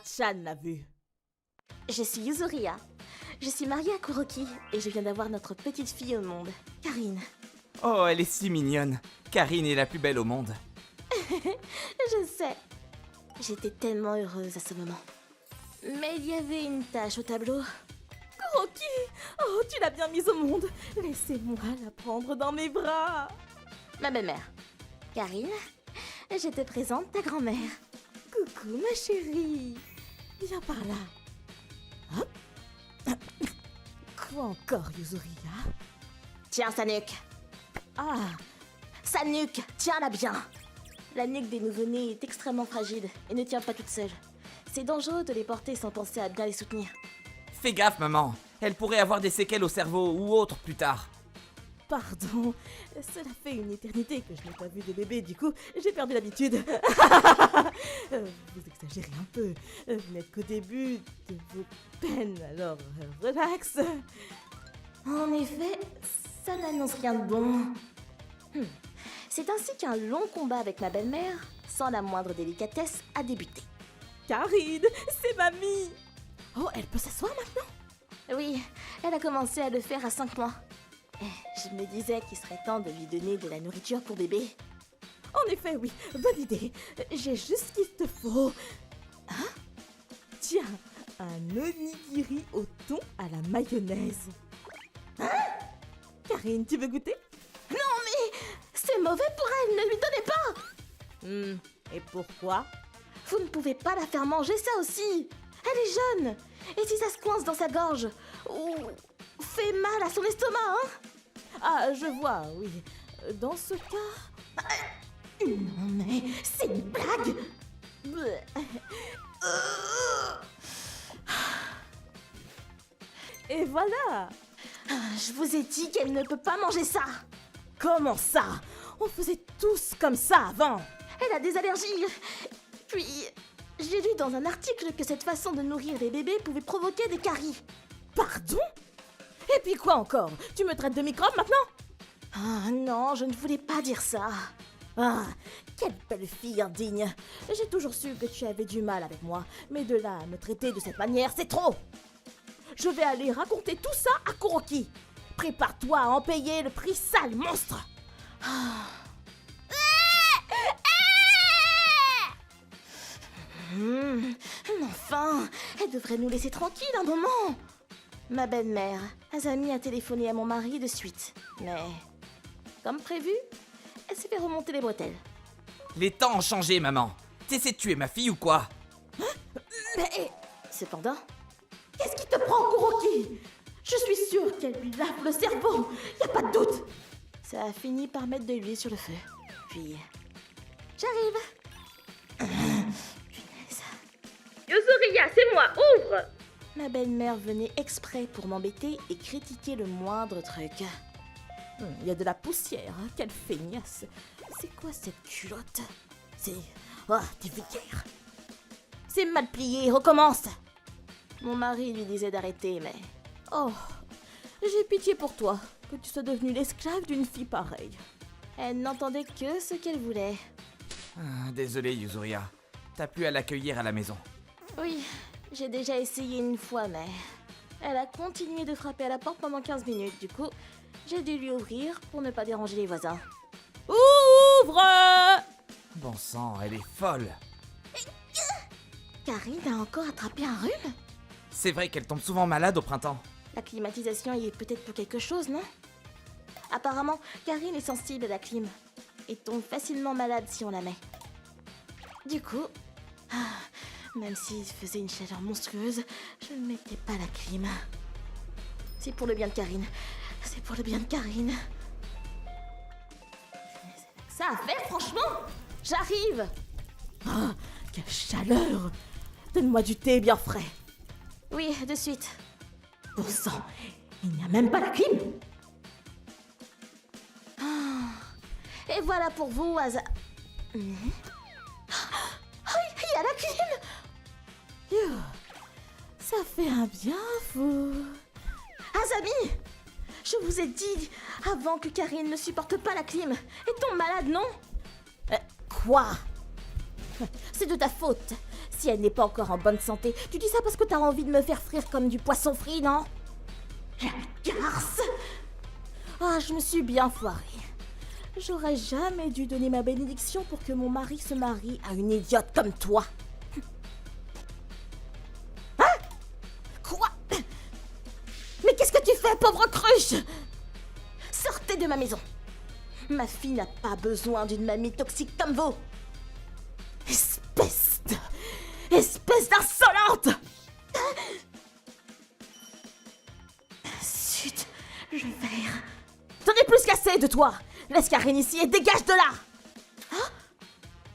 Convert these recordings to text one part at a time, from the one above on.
Chan l'a vu. Je suis Yuzuria. Je suis mariée à Kuroki et je viens d'avoir notre petite fille au monde, Karine. Oh, elle est si mignonne. Karine est la plus belle au monde. Je sais. J'étais tellement heureuse à ce moment. Mais il y avait une tâche au tableau. Kuroki, oh, tu l'as bien mise au monde. Laissez-moi la prendre dans mes bras. Ma belle-mère. Karine, je te présente ta grand-mère. Coucou, ma chérie. Viens par là. Hop. Quoi encore, Yuzuria? Tiens sa nuque. Ah, Sa nuque, tiens-la bien. La nuque des nouveau-nés est extrêmement fragile et ne tient pas toute seule. C'est dangereux de les porter sans penser à bien les soutenir. Fais gaffe, maman. Elle pourrait avoir des séquelles au cerveau ou autre plus tard. pardon. Cela fait une éternité que je n'ai pas vu de bébé, du coup, j'ai perdu l'habitude. Vous exagérez un peu. Vous n'êtes qu'au début de vos peines, alors relax. En effet, ça n'annonce rien de bon. C'est ainsi qu'un long combat avec ma belle-mère, sans la moindre délicatesse, a débuté. Karine, c'est mamie. Oh, elle peut s'asseoir maintenant? Oui, elle a commencé à le faire à 5 mois. Je me disais qu'il serait temps de lui donner de la nourriture pour bébé. En effet, oui, bonne idée. J'ai juste ce qu'il te faut. Hein? Tiens, un onigiri au thon à la mayonnaise. Hein? Karine, tu veux goûter? Non mais, c'est mauvais pour elle, ne lui donnez pas! Et pourquoi? Vous ne pouvez pas la faire manger ça aussi. Elle est jeune. Et si ça se coince dans sa gorge ou fait mal à son estomac, hein? Ah, je vois, oui. Dans ce cas... Non mais, c'est une blague. Bleh. Et voilà. Je vous ai dit qu'elle ne peut pas manger ça. Comment ça? On faisait tous comme ça avant. Elle a des allergies. Puis, j'ai lu dans un article que cette façon de nourrir les bébés pouvait provoquer des caries. Pardon? Et puis quoi encore? Tu me traites de microbe maintenant? Ah non, je ne voulais pas dire ça. Ah, quelle belle fille indigne. J'ai toujours su que tu avais du mal avec moi, mais de là à me traiter de cette manière, c'est trop. Je vais aller raconter tout ça à Kuroki. Prépare-toi à en payer le prix, sale monstre. Enfin, elle devrait nous laisser tranquille un moment. Ma belle-mère, Azami, a téléphoné à mon mari de suite. Mais, comme prévu, elle s'est fait remonter les bretelles. Les temps ont changé, maman. T'essaies de tuer ma fille ou quoi? Mais, cependant, qu'est-ce qui te prend, Kuroki? Je suis sûre qu'elle lui lave le cerveau, y a pas de doute. Ça a fini par mettre de l'huile sur le feu. Puis, j'arrive. Punaise. Yuzuria, c'est moi, ouvre! Ma belle-mère venait exprès pour m'embêter et critiquer le moindre truc. Il y a de la poussière, hein, quelle feignasse. C'est quoi cette culotte? C'est... Oh, t'es vulgaire. C'est mal plié, recommence. Mon mari lui disait d'arrêter, mais... Oh, j'ai pitié pour toi, que tu sois devenue l'esclave d'une fille pareille. Elle n'entendait que ce qu'elle voulait. Ah, désolé, Yuzuria. T'as plus à l'accueillir à la maison. Oui, j'ai déjà essayé une fois, mais... Elle a continué de frapper à la porte pendant 15 minutes, du coup, j'ai dû lui ouvrir pour ne pas déranger les voisins. Ouvre! Bon sang, elle est folle. Karine a encore attrapé un rhume? C'est vrai qu'elle tombe souvent malade au printemps. La climatisation y est peut-être pour quelque chose, non? Apparemment, Karine est sensible à la clim et tombe facilement malade si on la met. Du coup, même s'il faisait une chaleur monstrueuse, je ne mettais pas la clim. C'est pour le bien de Karine. C'est pour le bien de Karine. Ça à faire, franchement? J'arrive! Ah, quelle chaleur! Donne-moi du thé bien frais. Oui, de suite. Bon sang, il n'y a même pas la clim! Et voilà pour vous, Asa... Oh, il y a la clim! Phew, ça fait un bien fou. Azami! Je vous ai dit avant que Karine ne supporte pas la clim et tombe malade, non? Quoi? C'est de ta faute. Si elle n'est pas encore en bonne santé, tu dis ça parce que t'as envie de me faire frire comme du poisson frit, non? La garce! Ah, je me suis bien foirée. J'aurais jamais dû donner ma bénédiction pour que mon mari se marie à une idiote comme toi. Hein? Quoi? Mais qu'est-ce que tu fais, pauvre cruche? Sortez de ma maison. Ma fille n'a pas besoin d'une mamie toxique comme vous. Espèce d'insolente! Chut, je vais... T'en es plus qu'assez de toi! Laisse Karine ici et dégage de là! Hein?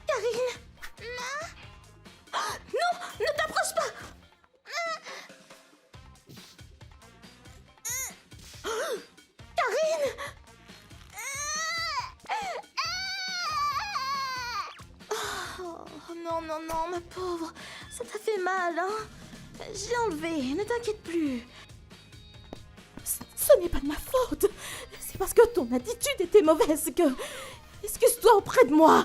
Karine? Non! Non! Ne t'approche pas! Karine! Oh, non, non, non, ma pauvre, ça t'a fait mal, hein? J'ai enlevé, ne t'inquiète plus. Ce n'est pas de ma faute. C'est parce que ton attitude était mauvaise que... Excuse-toi auprès de moi.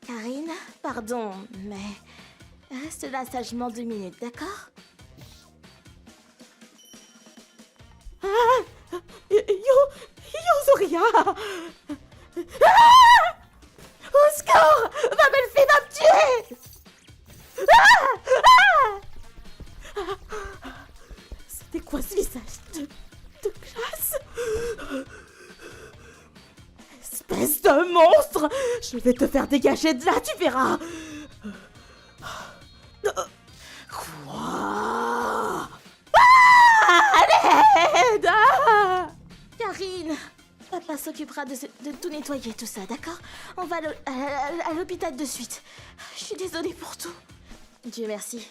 Karine, pardon, mais... Reste là sagement 2 minutes, d'accord? Ah! Yozuria! Ah! Au secours! Ma belle-fille va me tuer! C'était quoi ce visage de glace? Espèce de monstre! Je vais te faire dégager de là, tu verras! Quoi? Allez! Karine! Papa s'occupera de tout nettoyer, tout ça, d'accord? On va à l'hôpital de suite. Je suis désolée pour tout. Dieu merci.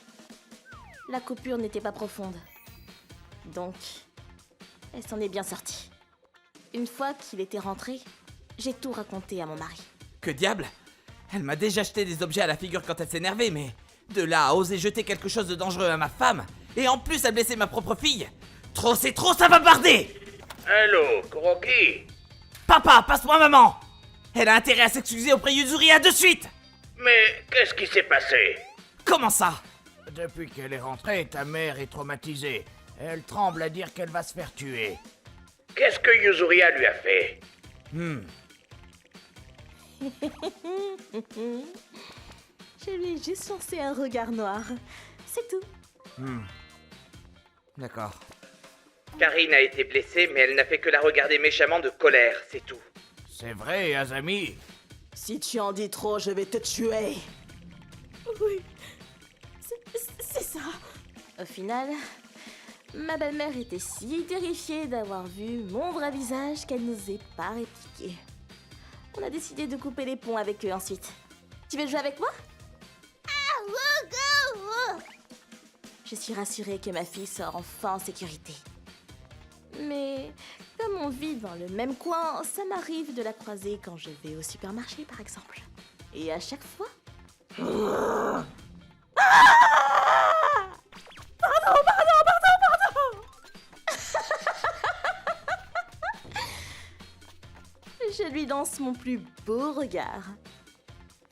La coupure n'était pas profonde. Donc, elle s'en est bien sortie. Une fois qu'il était rentré, j'ai tout raconté à mon mari. Que diable? Elle m'a déjà jeté des objets à la figure quand elle s'énervait, mais... De là à oser jeter quelque chose de dangereux à ma femme, et en plus à blesser ma propre fille. Trop c'est trop, ça va barder! Allô, Kuroki? Papa, passe-moi maman! Elle a intérêt à s'excuser auprès de Yuzuria de suite! Mais qu'est-ce qui s'est passé? Comment ça? Depuis qu'elle est rentrée, ta mère est traumatisée. Elle tremble à dire qu'elle va se faire tuer. Qu'est-ce que Yuzuria lui a fait? Je lui ai juste lancé un regard noir. C'est tout. D'accord. Karine a été blessée, mais elle n'a fait que la regarder méchamment de colère, c'est tout. C'est vrai, Azami. Si tu en dis trop, je vais te tuer. Oui, c'est ça. Au final, ma belle-mère était si terrifiée d'avoir vu mon vrai visage qu'elle n'osait pas répliquer. On a décidé de couper les ponts avec eux ensuite. Tu veux jouer avec moi? Je suis rassurée que ma fille sort enfin en sécurité. Mais comme on vit dans le même coin, ça m'arrive de la croiser quand je vais au supermarché, par exemple. Et à chaque fois... Pardon. Je lui lance mon plus beau regard.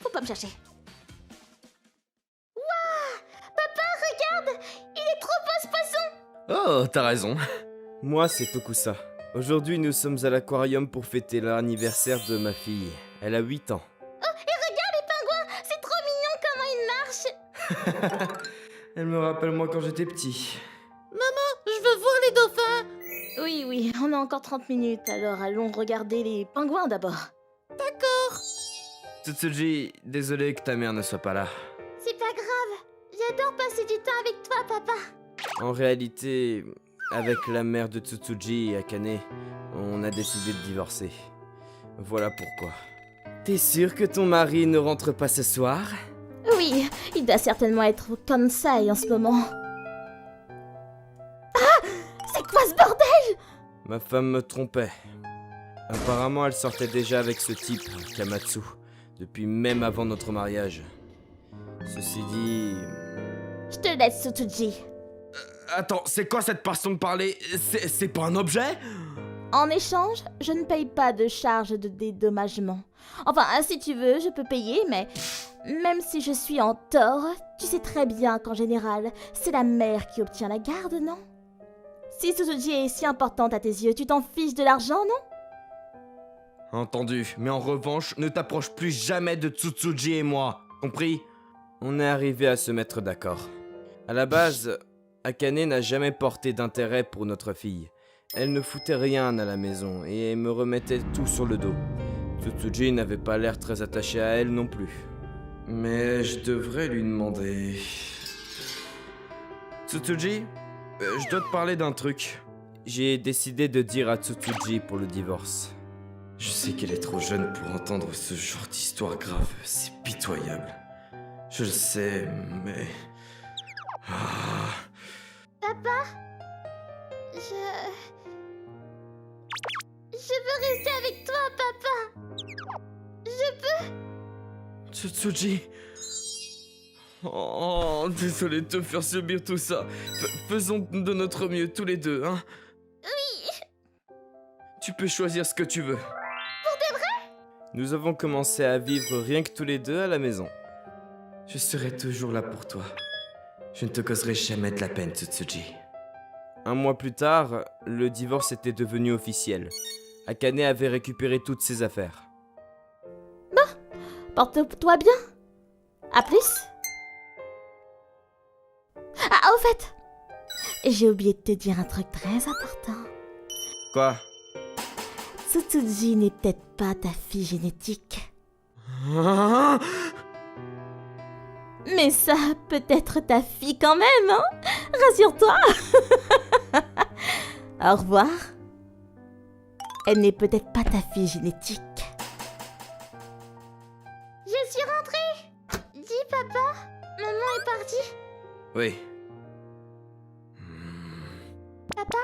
Faut pas me chercher. Oh, t'as raison. Moi, c'est Tokusa. Aujourd'hui, nous sommes à l'aquarium pour fêter l'anniversaire de ma fille. Elle a 8 ans. C'est trop mignon comment il marche. Elle me rappelle moi quand j'étais petit. Je veux voir les dauphins. Oui, on a encore 30 minutes, alors allons regarder les pingouins d'abord. Tsutsuji, désolé que ta mère ne soit pas là. C'est pas grave. J'adore passer du temps avec toi, papa. En réalité, avec la mère de Tsutsuji et Akane, on a décidé de divorcer. Voilà pourquoi. T'es sûr que ton mari ne rentre pas ce soir? Oui, il doit certainement être au Kansai en ce moment. Ah! C'est quoi ce bordel? Ma femme me trompait. Apparemment, elle sortait déjà avec ce type, Kamatsu, depuis même avant notre mariage. Ceci dit... Je te laisse, Tsutsuji. Attends, c'est quoi cette façon de parler? C'est pas un objet? En échange, je ne paye pas de charge de dédommagement. Enfin, si tu veux, je peux payer, mais même si je suis en tort, tu sais très bien qu'en général, c'est la mère qui obtient la garde, non? Si Tsutsuji est si importante à tes yeux, tu t'en fiches de l'argent, non? Entendu, mais en revanche, ne t'approche plus jamais de Tsutsuji et moi, compris? On est arrivé à se mettre d'accord. À la base, Akane n'a jamais porté d'intérêt pour notre fille. Elle ne foutait rien à la maison et me remettait tout sur le dos. Tsutsuji n'avait pas l'air très attaché à elle non plus. Mais je devrais lui demander... Tsutsuji, je dois te parler d'un truc. J'ai décidé de dire à Tsutsuji pour le divorce. Je sais qu'elle est trop jeune pour entendre ce genre d'histoire grave, c'est pitoyable. Je le sais, mais... Je veux rester avec toi, papa. Tsutsuji... Oh, désolé de te faire subir tout ça. Faisons de notre mieux tous les deux, hein? Oui. Tu peux choisir ce que tu veux. Pour de vrai? Nous avons commencé à vivre rien que tous les deux à la maison. Je serai toujours là pour toi. Je ne te causerai jamais de la peine, Tsutsuji. Un mois plus tard, le divorce était devenu officiel. Akane avait récupéré toutes ses affaires. Porte-toi bien. À plus. Ah, au fait, j'ai oublié de te dire un truc très important. Quoi? Tsutsuji n'est peut-être pas ta fille génétique. Hein? Mais ça peut être ta fille quand même, hein? Rassure-toi. Au revoir. Elle n'est peut-être pas ta fille génétique. Je suis rentrée. Dis, papa, maman est partie. Oui. Papa?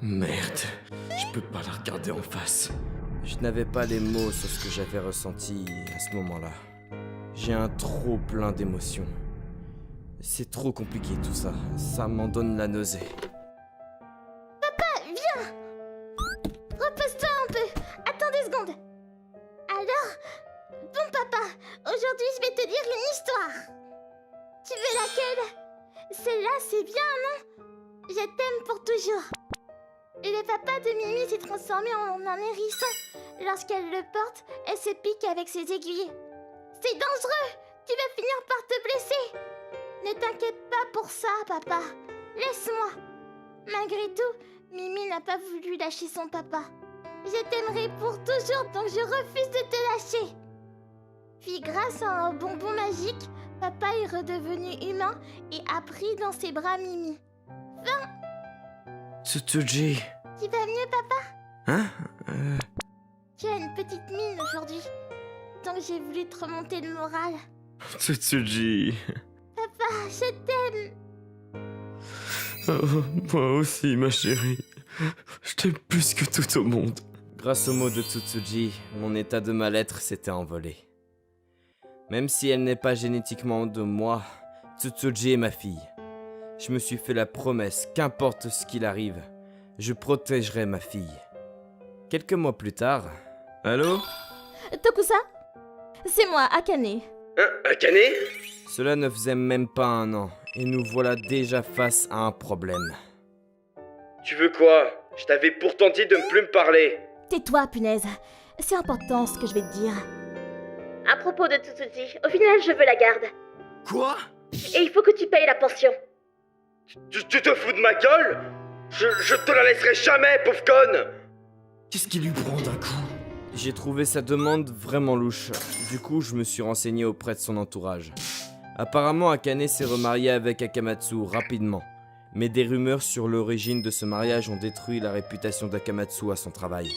Merde, je peux pas la regarder en face. Je n'avais pas les mots sur ce que j'avais ressenti à ce moment-là. J'ai un trop plein d'émotions. C'est trop compliqué tout ça, ça m'en donne la nausée. Viens. Repose-toi un peu. Attends 2 secondes. Alors, bon papa, aujourd'hui je vais te dire une histoire. Tu veux laquelle? Celle-là, c'est bien, non? Je t'aime pour toujours. Le papa de Mimi s'est transformé en un hérisson. Lorsqu'elle le porte, elle se pique avec ses aiguilles. C'est dangereux. Tu vas finir par te blesser. Ne t'inquiète pas pour ça, papa. Laisse-moi. Malgré tout, Mimi n'a pas voulu lâcher son papa. Je t'aimerai pour toujours, donc je refuse de te lâcher. Puis grâce à un bonbon magique, papa est redevenu humain et a pris dans ses bras Mimi. Tsutsuji... Tu vas mieux, papa? Hein? Tu as une petite mine aujourd'hui. Donc j'ai voulu te remonter le moral. Tsutsuji... Papa, je t'aime. Oh, moi aussi, ma chérie. Je t'aime plus que tout au monde. Grâce aux mots de Tsutsuji, mon état de mal-être s'était envolé. Même si elle n'est pas génétiquement de moi, Tsutsuji est ma fille. Je me suis fait la promesse qu'importe ce qu'il arrive, je protégerai ma fille. Quelques mois plus tard... Allô? Tokusa, c'est moi, Akane. Akane? Cela ne faisait même pas 1 an, et nous voilà déjà face à un problème. Tu veux quoi? Je t'avais pourtant dit de ne plus me parler. Tais-toi, punaise. C'est important ce que je vais te dire. À propos de Tsutsuji, au final, je veux la garde. Quoi? Et il faut que tu payes la pension. Tu te fous de ma gueule? Je te la laisserai jamais, pauvre conne! Qu'est-ce qui lui prend d'un coup? J'ai trouvé sa demande vraiment louche. Du coup, je me suis renseigné auprès de son entourage. Apparemment, Akane s'est remarié avec Akamatsu rapidement. Mais des rumeurs sur l'origine de ce mariage ont détruit la réputation d'Akamatsu à son travail.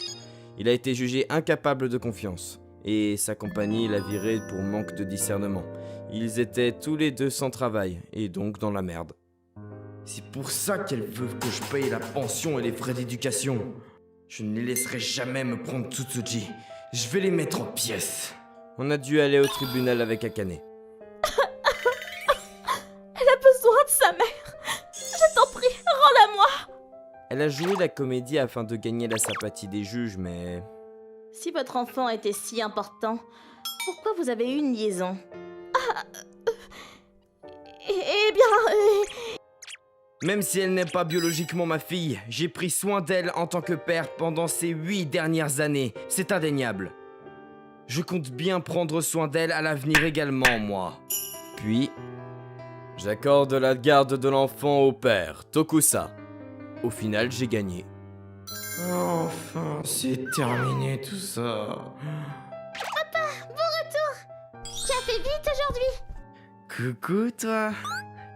Il a été jugé incapable de confiance. Et sa compagnie l'a viré pour manque de discernement. Ils étaient tous les deux sans travail, et donc dans la merde. C'est pour ça qu'elle veut que je paye la pension et les frais d'éducation. Je ne les laisserai jamais me prendre Tsutsuji. Je vais les mettre en pièces. On a dû aller au tribunal avec Akane. Elle a besoin de sa mère. Je t'en prie, rends-la-moi. Elle a joué la comédie afin de gagner la sympathie des juges, mais... Si votre enfant était si important, pourquoi vous avez eu une liaison? Eh bien, Même si elle n'est pas biologiquement ma fille, j'ai pris soin d'elle en tant que père pendant ces 8 dernières années. C'est indéniable. Je compte bien prendre soin d'elle à l'avenir également, moi. Puis, j'accorde la garde de l'enfant au père, Tokusa. Au final, j'ai gagné. Enfin, c'est terminé tout ça. Tu as fait vite aujourd'hui. Coucou, toi.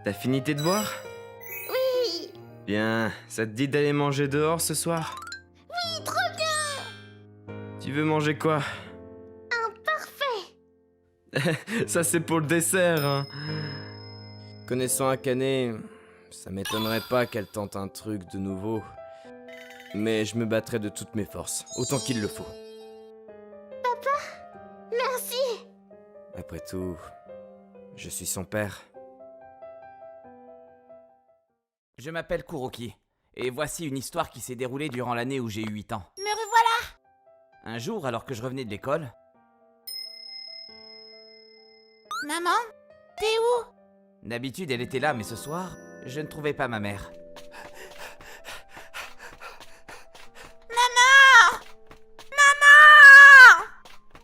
T'as fini tes devoirs? Oui. Bien, ça te dit d'aller manger dehors ce soir? Oui, trop bien. Tu veux manger quoi? Parfait. Ça c'est pour le dessert, hein. Connaissant Akane, ça m'étonnerait pas qu'elle tente un truc de nouveau. Mais je me battrai de toutes mes forces, autant qu'il le faut. Merci. Après tout, je suis son père. Je m'appelle Kuroki, et voici une histoire qui s'est déroulée durant l'année où j'ai eu 8 ans. Me revoilà. Un jour, alors que je revenais de l'école, Maman, t'es où? d'habitude elle était là, mais ce soir, je ne trouvais pas ma mère.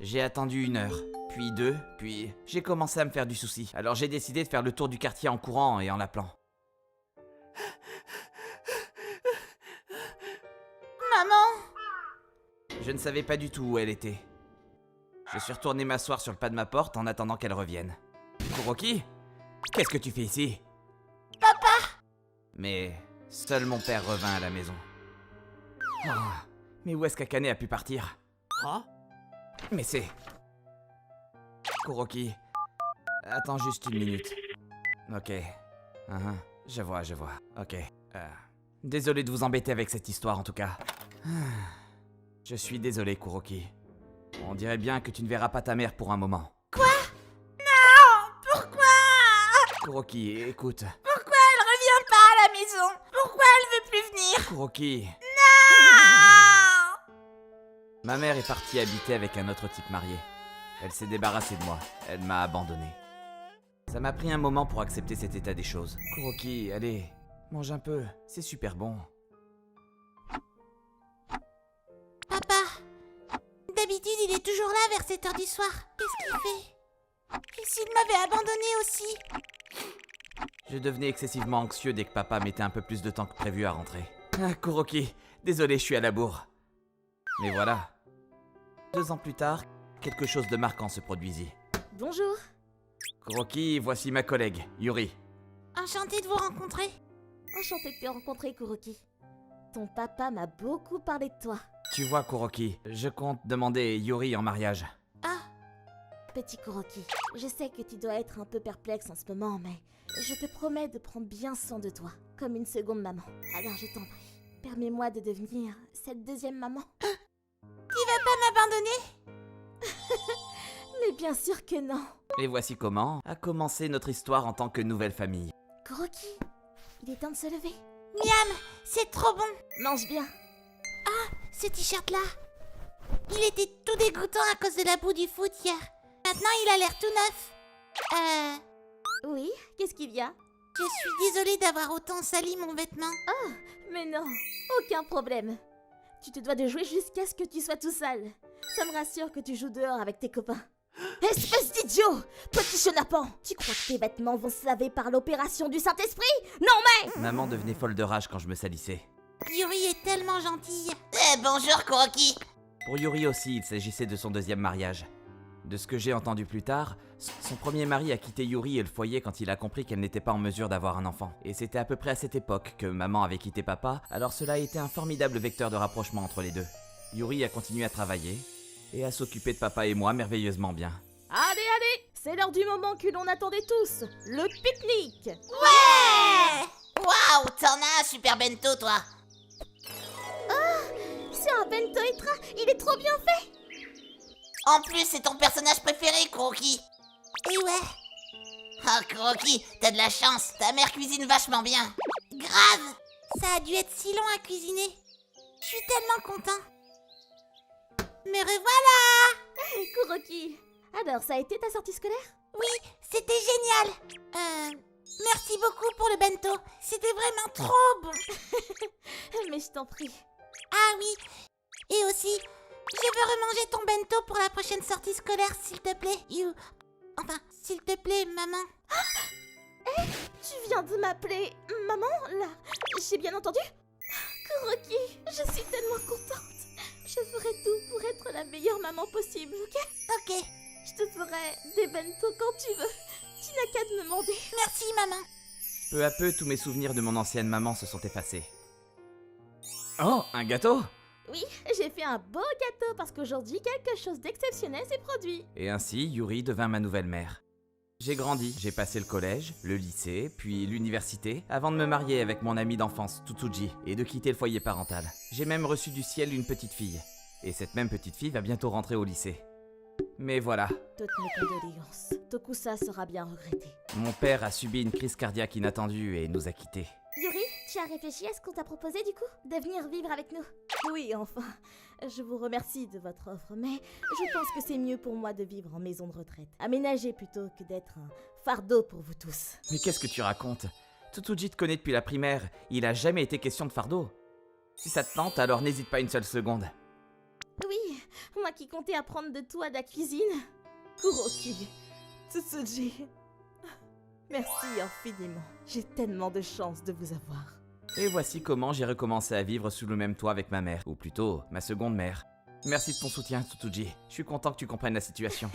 J'ai attendu 1 heure, puis 2, puis j'ai commencé à me faire du souci. Alors j'ai décidé de faire le tour du quartier en courant et en l'appelant. Maman. Je ne savais pas du tout où elle était. Je suis retourné m'asseoir sur le pas de ma porte en attendant qu'elle revienne. Kuroki, qu'est-ce que tu fais ici? Papa. Mais seul mon père revint à la maison. Oh, mais où est-ce qu'Akane a pu partir? Hein? Mais c'est... Kuroki, attends juste 1 minute. Ok. Je vois. Ok. Désolé de vous embêter avec cette histoire en tout cas. Je suis désolé, Kuroki. On dirait bien que tu ne verras pas ta mère pour un moment. Quoi? Non. Pourquoi? Kuroki, écoute. Pourquoi elle revient pas à la maison? Pourquoi elle veut plus venir? Kuroki. Non. Ma mère est partie habiter avec un autre type marié. Elle s'est débarrassée de moi. Elle m'a abandonné. Ça m'a pris un moment pour accepter cet état des choses. Kuroki, allez, mange un peu. C'est super bon. Papa, d'habitude il est toujours là vers 7h du soir. Qu'est-ce qu'il fait? Et s'il m'avait abandonné aussi? Je devenais excessivement anxieux dès que papa mettait un peu plus de temps que prévu à rentrer. Ah, Kuroki, désolé, je suis à la bourre. Mais voilà. 2 ans plus tard, quelque chose de marquant se produisit. bonjour. Kuroki, voici ma collègue, Yuri. Enchantée de vous rencontrer. Enchantée de te rencontrer, Kuroki. Ton papa m'a beaucoup parlé de toi. Tu vois, Kuroki, je compte demander Yuri en mariage. Ah, Petit Kuroki, je sais que tu dois être un peu perplexe en ce moment, mais je te promets de prendre bien soin de toi, comme une seconde maman. Alors je t'en prie, permets-moi de devenir cette deuxième maman. tu vas pas m'abandonner? Mais bien sûr que non. Et voici comment a commencé notre histoire en tant que nouvelle famille. Kuroki, il est temps de se lever. Miam, c'est trop bon. Mange bien. Ce t-shirt-là, il était tout dégoûtant à cause de la boue du foot hier. Maintenant, il a l'air tout neuf. Oui, qu'est-ce qu'il y a? Je suis désolée d'avoir autant sali mon vêtement. Mais non, aucun problème. Tu te dois de jouer jusqu'à ce que tu sois tout sale. Ça me rassure que tu joues dehors avec tes copains. Espèce d'idiot! Petit chenapan! Tu crois que tes vêtements vont se laver par l'opération du Saint-Esprit? Non mais! Maman devenait folle de rage quand je me salissais. Yuri est tellement gentille. Bonjour, Kuroki. Pour Yuri aussi, il s'agissait de son 2e mariage. De ce que j'ai entendu plus tard, son premier mari a quitté Yuri et le foyer quand il a compris qu'elle n'était pas en mesure d'avoir un enfant. Et c'était à peu près à cette époque que maman avait quitté papa, alors cela a été un formidable vecteur de rapprochement entre les deux. Yuri a continué à travailler et à s'occuper de papa et moi merveilleusement bien. Allez, c'est l'heure du moment que l'on attendait tous, le pique-nique. Ouais. Waouh, t'en as un super bento, toi. C'est un bento extra, il est trop bien fait. En plus, c'est ton personnage préféré, Kuroki. Et ouais. Oh, Kuroki, t'as de la chance. Ta mère cuisine vachement bien. Grave. Ça a dû être si long à cuisiner. Je suis tellement content. Me revoilà! Kuroki, alors ça a été ta sortie scolaire? Oui, c'était génial. Merci beaucoup pour le bento. C'était vraiment trop bon. Mais je t'en prie. Ah oui. Et aussi, je veux remanger ton bento pour la prochaine sortie scolaire, s'il te plaît. Enfin, s'il te plaît, maman. Tu viens de m'appeler maman, là? J'ai bien entendu? Kuroki, je suis tellement contente. Je ferai tout pour être la meilleure maman possible, ok? Ok. Je te ferai des bento quand tu veux. Tu n'as qu'à te demander. Merci, maman. Peu à peu, tous mes souvenirs de mon ancienne maman se sont effacés. Oh, un gâteau? Oui, j'ai fait un beau gâteau parce qu'aujourd'hui, quelque chose d'exceptionnel s'est produit. Et ainsi, Yuri devint ma nouvelle mère. J'ai grandi, j'ai passé le collège, le lycée, puis l'université, avant de me marier avec mon ami d'enfance, Tsutsuji, et de quitter le foyer parental. J'ai même reçu du ciel une petite fille. Et cette même petite fille va bientôt rentrer au lycée. Mais voilà, Toutes mes condoléances. Tokusa sera bien regretté. mon père a subi une crise cardiaque inattendue et nous a quittés. Yuri, tu as réfléchi à ce qu'on t'a proposé du coup? De venir vivre avec nous? Oui, enfin, je vous remercie de votre offre, mais je pense que c'est mieux pour moi de vivre en maison de retraite. Aménagée plutôt que d'être un fardeau pour vous tous. Mais qu'est-ce que tu racontes? Tsutsuji te connaît depuis la primaire, il a jamais été question de fardeau. Si ça te tente, alors n'hésite pas une seule seconde. Oui, moi qui comptais apprendre de toi de la cuisine. Kuroki, Tsutsuji, merci infiniment. J'ai tellement de chance de vous avoir. Et voici comment j'ai recommencé à vivre sous le même toit avec ma mère, ou plutôt, ma seconde mère. Merci de ton soutien, Tsutsuji. Je suis content que tu comprennes la situation.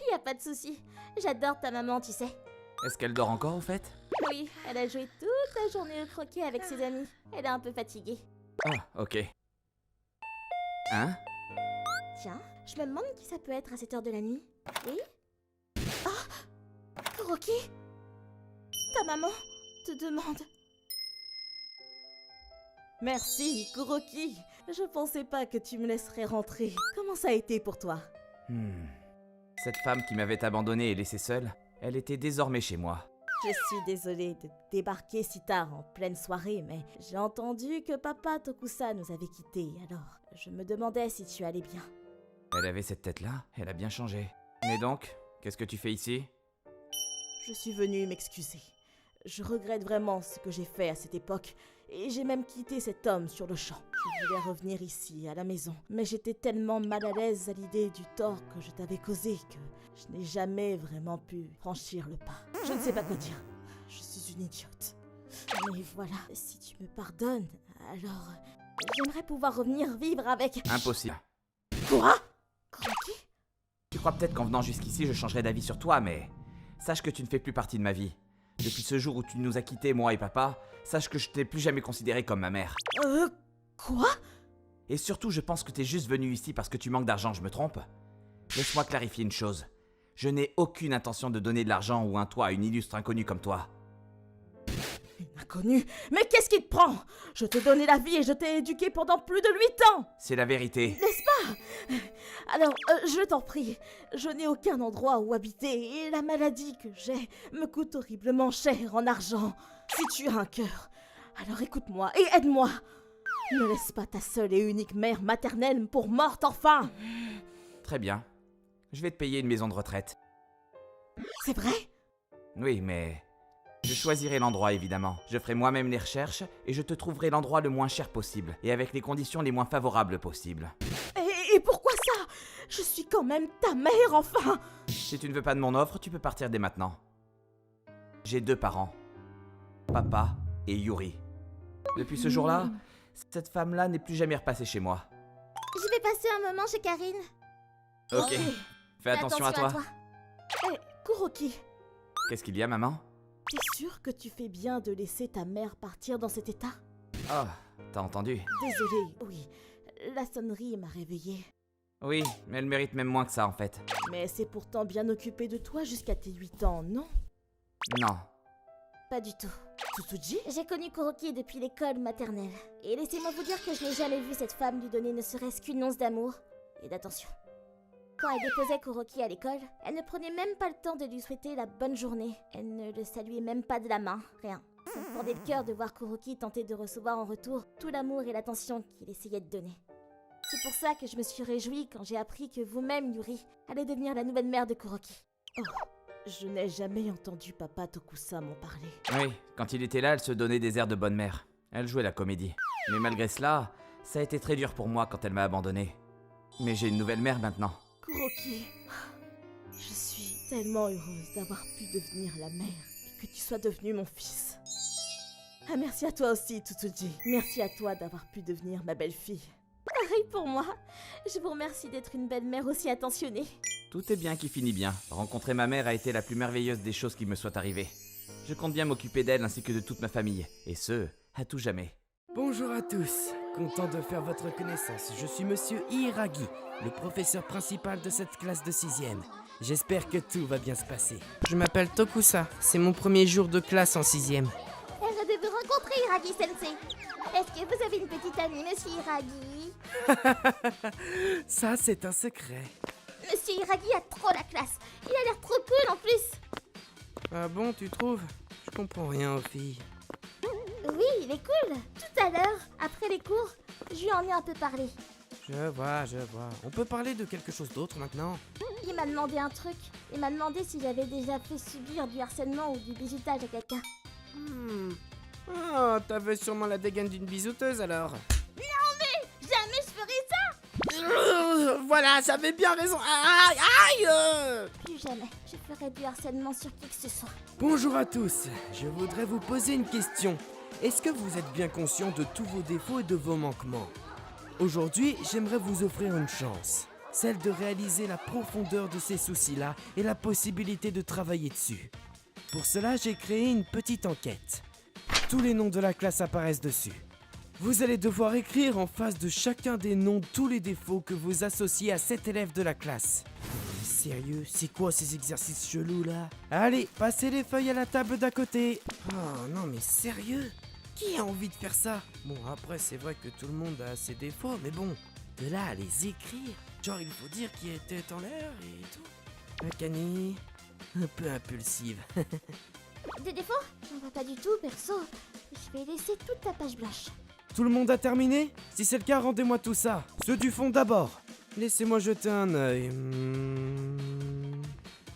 Y a pas de souci. J'adore ta maman, tu sais. Est-ce qu'elle dort encore, au fait? Oui, elle a joué toute la journée au croquet avec ses amis. Elle est un peu fatiguée. Ah, ok. Hein? Tiens, je me demande qui ça peut être à cette heure de la nuit. Oui? Kuroki, ta maman te demande. Merci, Kuroki. Je pensais pas que tu me laisserais rentrer. Comment ça a été pour toi? Cette femme qui m'avait abandonné et laissé seule, elle était désormais chez moi. Je suis désolée de débarquer si tard en pleine soirée, mais j'ai entendu que papa Tokusa nous avait quittés, alors je me demandais si tu allais bien. Elle avait cette tête-là, elle a bien changé. Mais donc, qu'est-ce que tu fais ici? Je suis venue m'excuser. Je regrette vraiment ce que j'ai fait à cette époque, et j'ai même quitté cet homme sur le champ. Je voulais revenir ici, à la maison, mais j'étais tellement mal à l'aise à l'idée du tort que je t'avais causé que je n'ai jamais vraiment pu franchir le pas. Je ne sais pas quoi dire. Je suis une idiote. Mais voilà, si tu me pardonnes, alors j'aimerais pouvoir revenir vivre avec... Impossible. Quoi? Kuroki? Tu crois peut-être qu'en venant jusqu'ici, je changerai d'avis sur toi, mais sache que tu ne fais plus partie de ma vie. Depuis ce jour où tu nous as quittés, moi et papa, sache que je t'ai plus jamais considéré comme ma mère. Quoi? Et surtout, je pense que t'es juste venu ici parce que tu manques d'argent, je me trompe? Laisse-moi clarifier une chose. Je n'ai aucune intention de donner de l'argent ou un toit à une illustre inconnue comme toi. Une inconnue? Mais qu'est-ce qui te prend? Je te donnais la vie et je t'ai éduqué pendant plus de 8 ans! C'est la vérité. N'est-ce pas? Alors, je t'en prie, je n'ai aucun endroit où habiter et la maladie que j'ai me coûte horriblement cher en argent. Si tu as un cœur, alors écoute-moi et aide-moi. Ne laisse pas ta seule et unique mère maternelle pour morte enfin. Très bien. Je vais te payer une maison de retraite. C'est vrai? Oui, mais... je choisirai l'endroit, évidemment. Je ferai moi-même les recherches et je te trouverai l'endroit le moins cher possible et avec les conditions les moins favorables possibles. Et pourquoi ça? Je suis quand même ta mère, enfin. Si tu ne veux pas de mon offre, tu peux partir dès maintenant. J'ai 2 parents. Papa et Yuri. Depuis ce jour-là, cette femme-là n'est plus jamais repassée chez moi. Je vais passer un moment chez Karine. Ok. Fais attention à toi. Hé, Kuroki, Qu'est-ce qu'il y a, maman? t'es sûr que tu fais bien de laisser ta mère partir dans cet état? Oh, t'as entendu? Désolée, oui. La sonnerie m'a réveillée. Oui, mais elle mérite même moins que ça, en fait. Mais elle s'est pourtant bien occupée de toi jusqu'à tes 8 ans, non? Non. Pas du tout. Tsutsuji? J'ai connu Kuroki depuis l'école maternelle. Et laissez-moi vous dire que je n'ai jamais vu cette femme lui donner ne serait-ce qu'une once d'amour et d'attention. Quand elle déposait Kuroki à l'école, elle ne prenait même pas le temps de lui souhaiter la bonne journée. Elle ne le saluait même pas de la main, rien. Ça me fendait le cœur de voir Kuroki tenter de recevoir en retour tout l'amour et l'attention qu'il essayait de donner. C'est pour ça que je me suis réjouie quand j'ai appris que vous-même, Yuri, allez devenir la nouvelle mère de Kuroki. Oh, je n'ai jamais entendu papa Tokusa m'en parler. Oui, quand il était là, elle se donnait des airs de bonne mère. Elle jouait la comédie. Mais malgré cela, ça a été très dur pour moi quand elle m'a abandonné. Mais j'ai une nouvelle mère maintenant. Kuroki, je suis tellement heureuse d'avoir pu devenir la mère et que tu sois devenu mon fils. Ah, merci à toi aussi, Tsutsuji. Merci à toi d'avoir pu devenir ma belle-fille. Pareil pour moi. Je vous remercie d'être une belle-mère aussi attentionnée. Tout est bien qui finit bien. Rencontrer ma mère a été la plus merveilleuse des choses qui me soient arrivées. Je compte bien m'occuper d'elle ainsi que de toute ma famille. Et ce, à tout jamais. Bonjour à tous, content de faire votre connaissance. Je suis Monsieur Hiragi, le professeur principal de cette classe de 6e. J'espère que tout va bien se passer. Je m'appelle Tokusa, c'est mon premier jour de classe en 6e. Heureux de vous rencontrer, Hiragi-sensei. Est-ce que vous avez une petite amie, Monsieur Hiragi? Ça, c'est un secret. Monsieur Hiragi a trop la classe. Il a l'air trop cool en plus. Ah bon, tu trouves? Je comprends rien aux filles. Oui, il est cool. Tout à l'heure, après les cours, je lui en ai un peu parlé. Je vois. On peut parler de quelque chose d'autre maintenant? Il m'a demandé un truc. Il m'a demandé si j'avais déjà fait subir du harcèlement ou du bizutage à quelqu'un. Ah, t'avais sûrement la dégaine d'une bisouteuse alors. Jamais je ferai ça. Voilà, j'avais bien raison. Aïe. Plus jamais. Je ferai du harcèlement sur qui que ce soit. Bonjour à tous, je voudrais vous poser une question. Est-ce que vous êtes bien conscient de tous vos défauts et de vos manquements? Aujourd'hui, j'aimerais vous offrir une chance. Celle de réaliser la profondeur de ces soucis-là et la possibilité de travailler dessus. Pour cela, j'ai créé une petite enquête. Tous les noms de la classe apparaissent dessus. Vous allez devoir écrire en face de chacun des noms tous les défauts que vous associez à cet élève de la classe. Mais sérieux, c'est quoi ces exercices chelous là? Allez, passez les feuilles à la table d'à côté. Oh non mais sérieux? Qui a envie de faire ça? Bon après c'est vrai que tout le monde a ses défauts, mais bon, de là à les écrire, genre il faut dire qu'il était en l'air et tout. Akane, un peu impulsive. Des défauts? J'en vois pas du tout, perso. Je vais laisser toute ta page blanche. Tout le monde a terminé? Si c'est le cas, rendez-moi tout ça. Ceux du fond d'abord. Laissez-moi jeter un œil.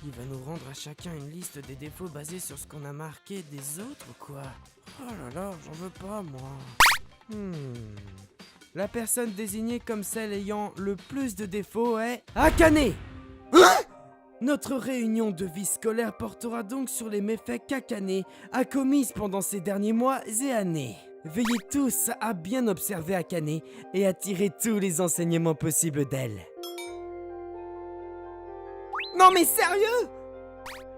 Il va nous rendre à chacun une liste des défauts basés sur ce qu'on a marqué des autres ou quoi? Oh là là, j'en veux pas moi. La personne désignée comme celle ayant le plus de défauts est Akane. Notre réunion de vie scolaire portera donc sur les méfaits qu'Akane a commis pendant ces derniers mois et années. Veillez tous à bien observer Akane et à tirer tous les enseignements possibles d'elle. Non mais sérieux?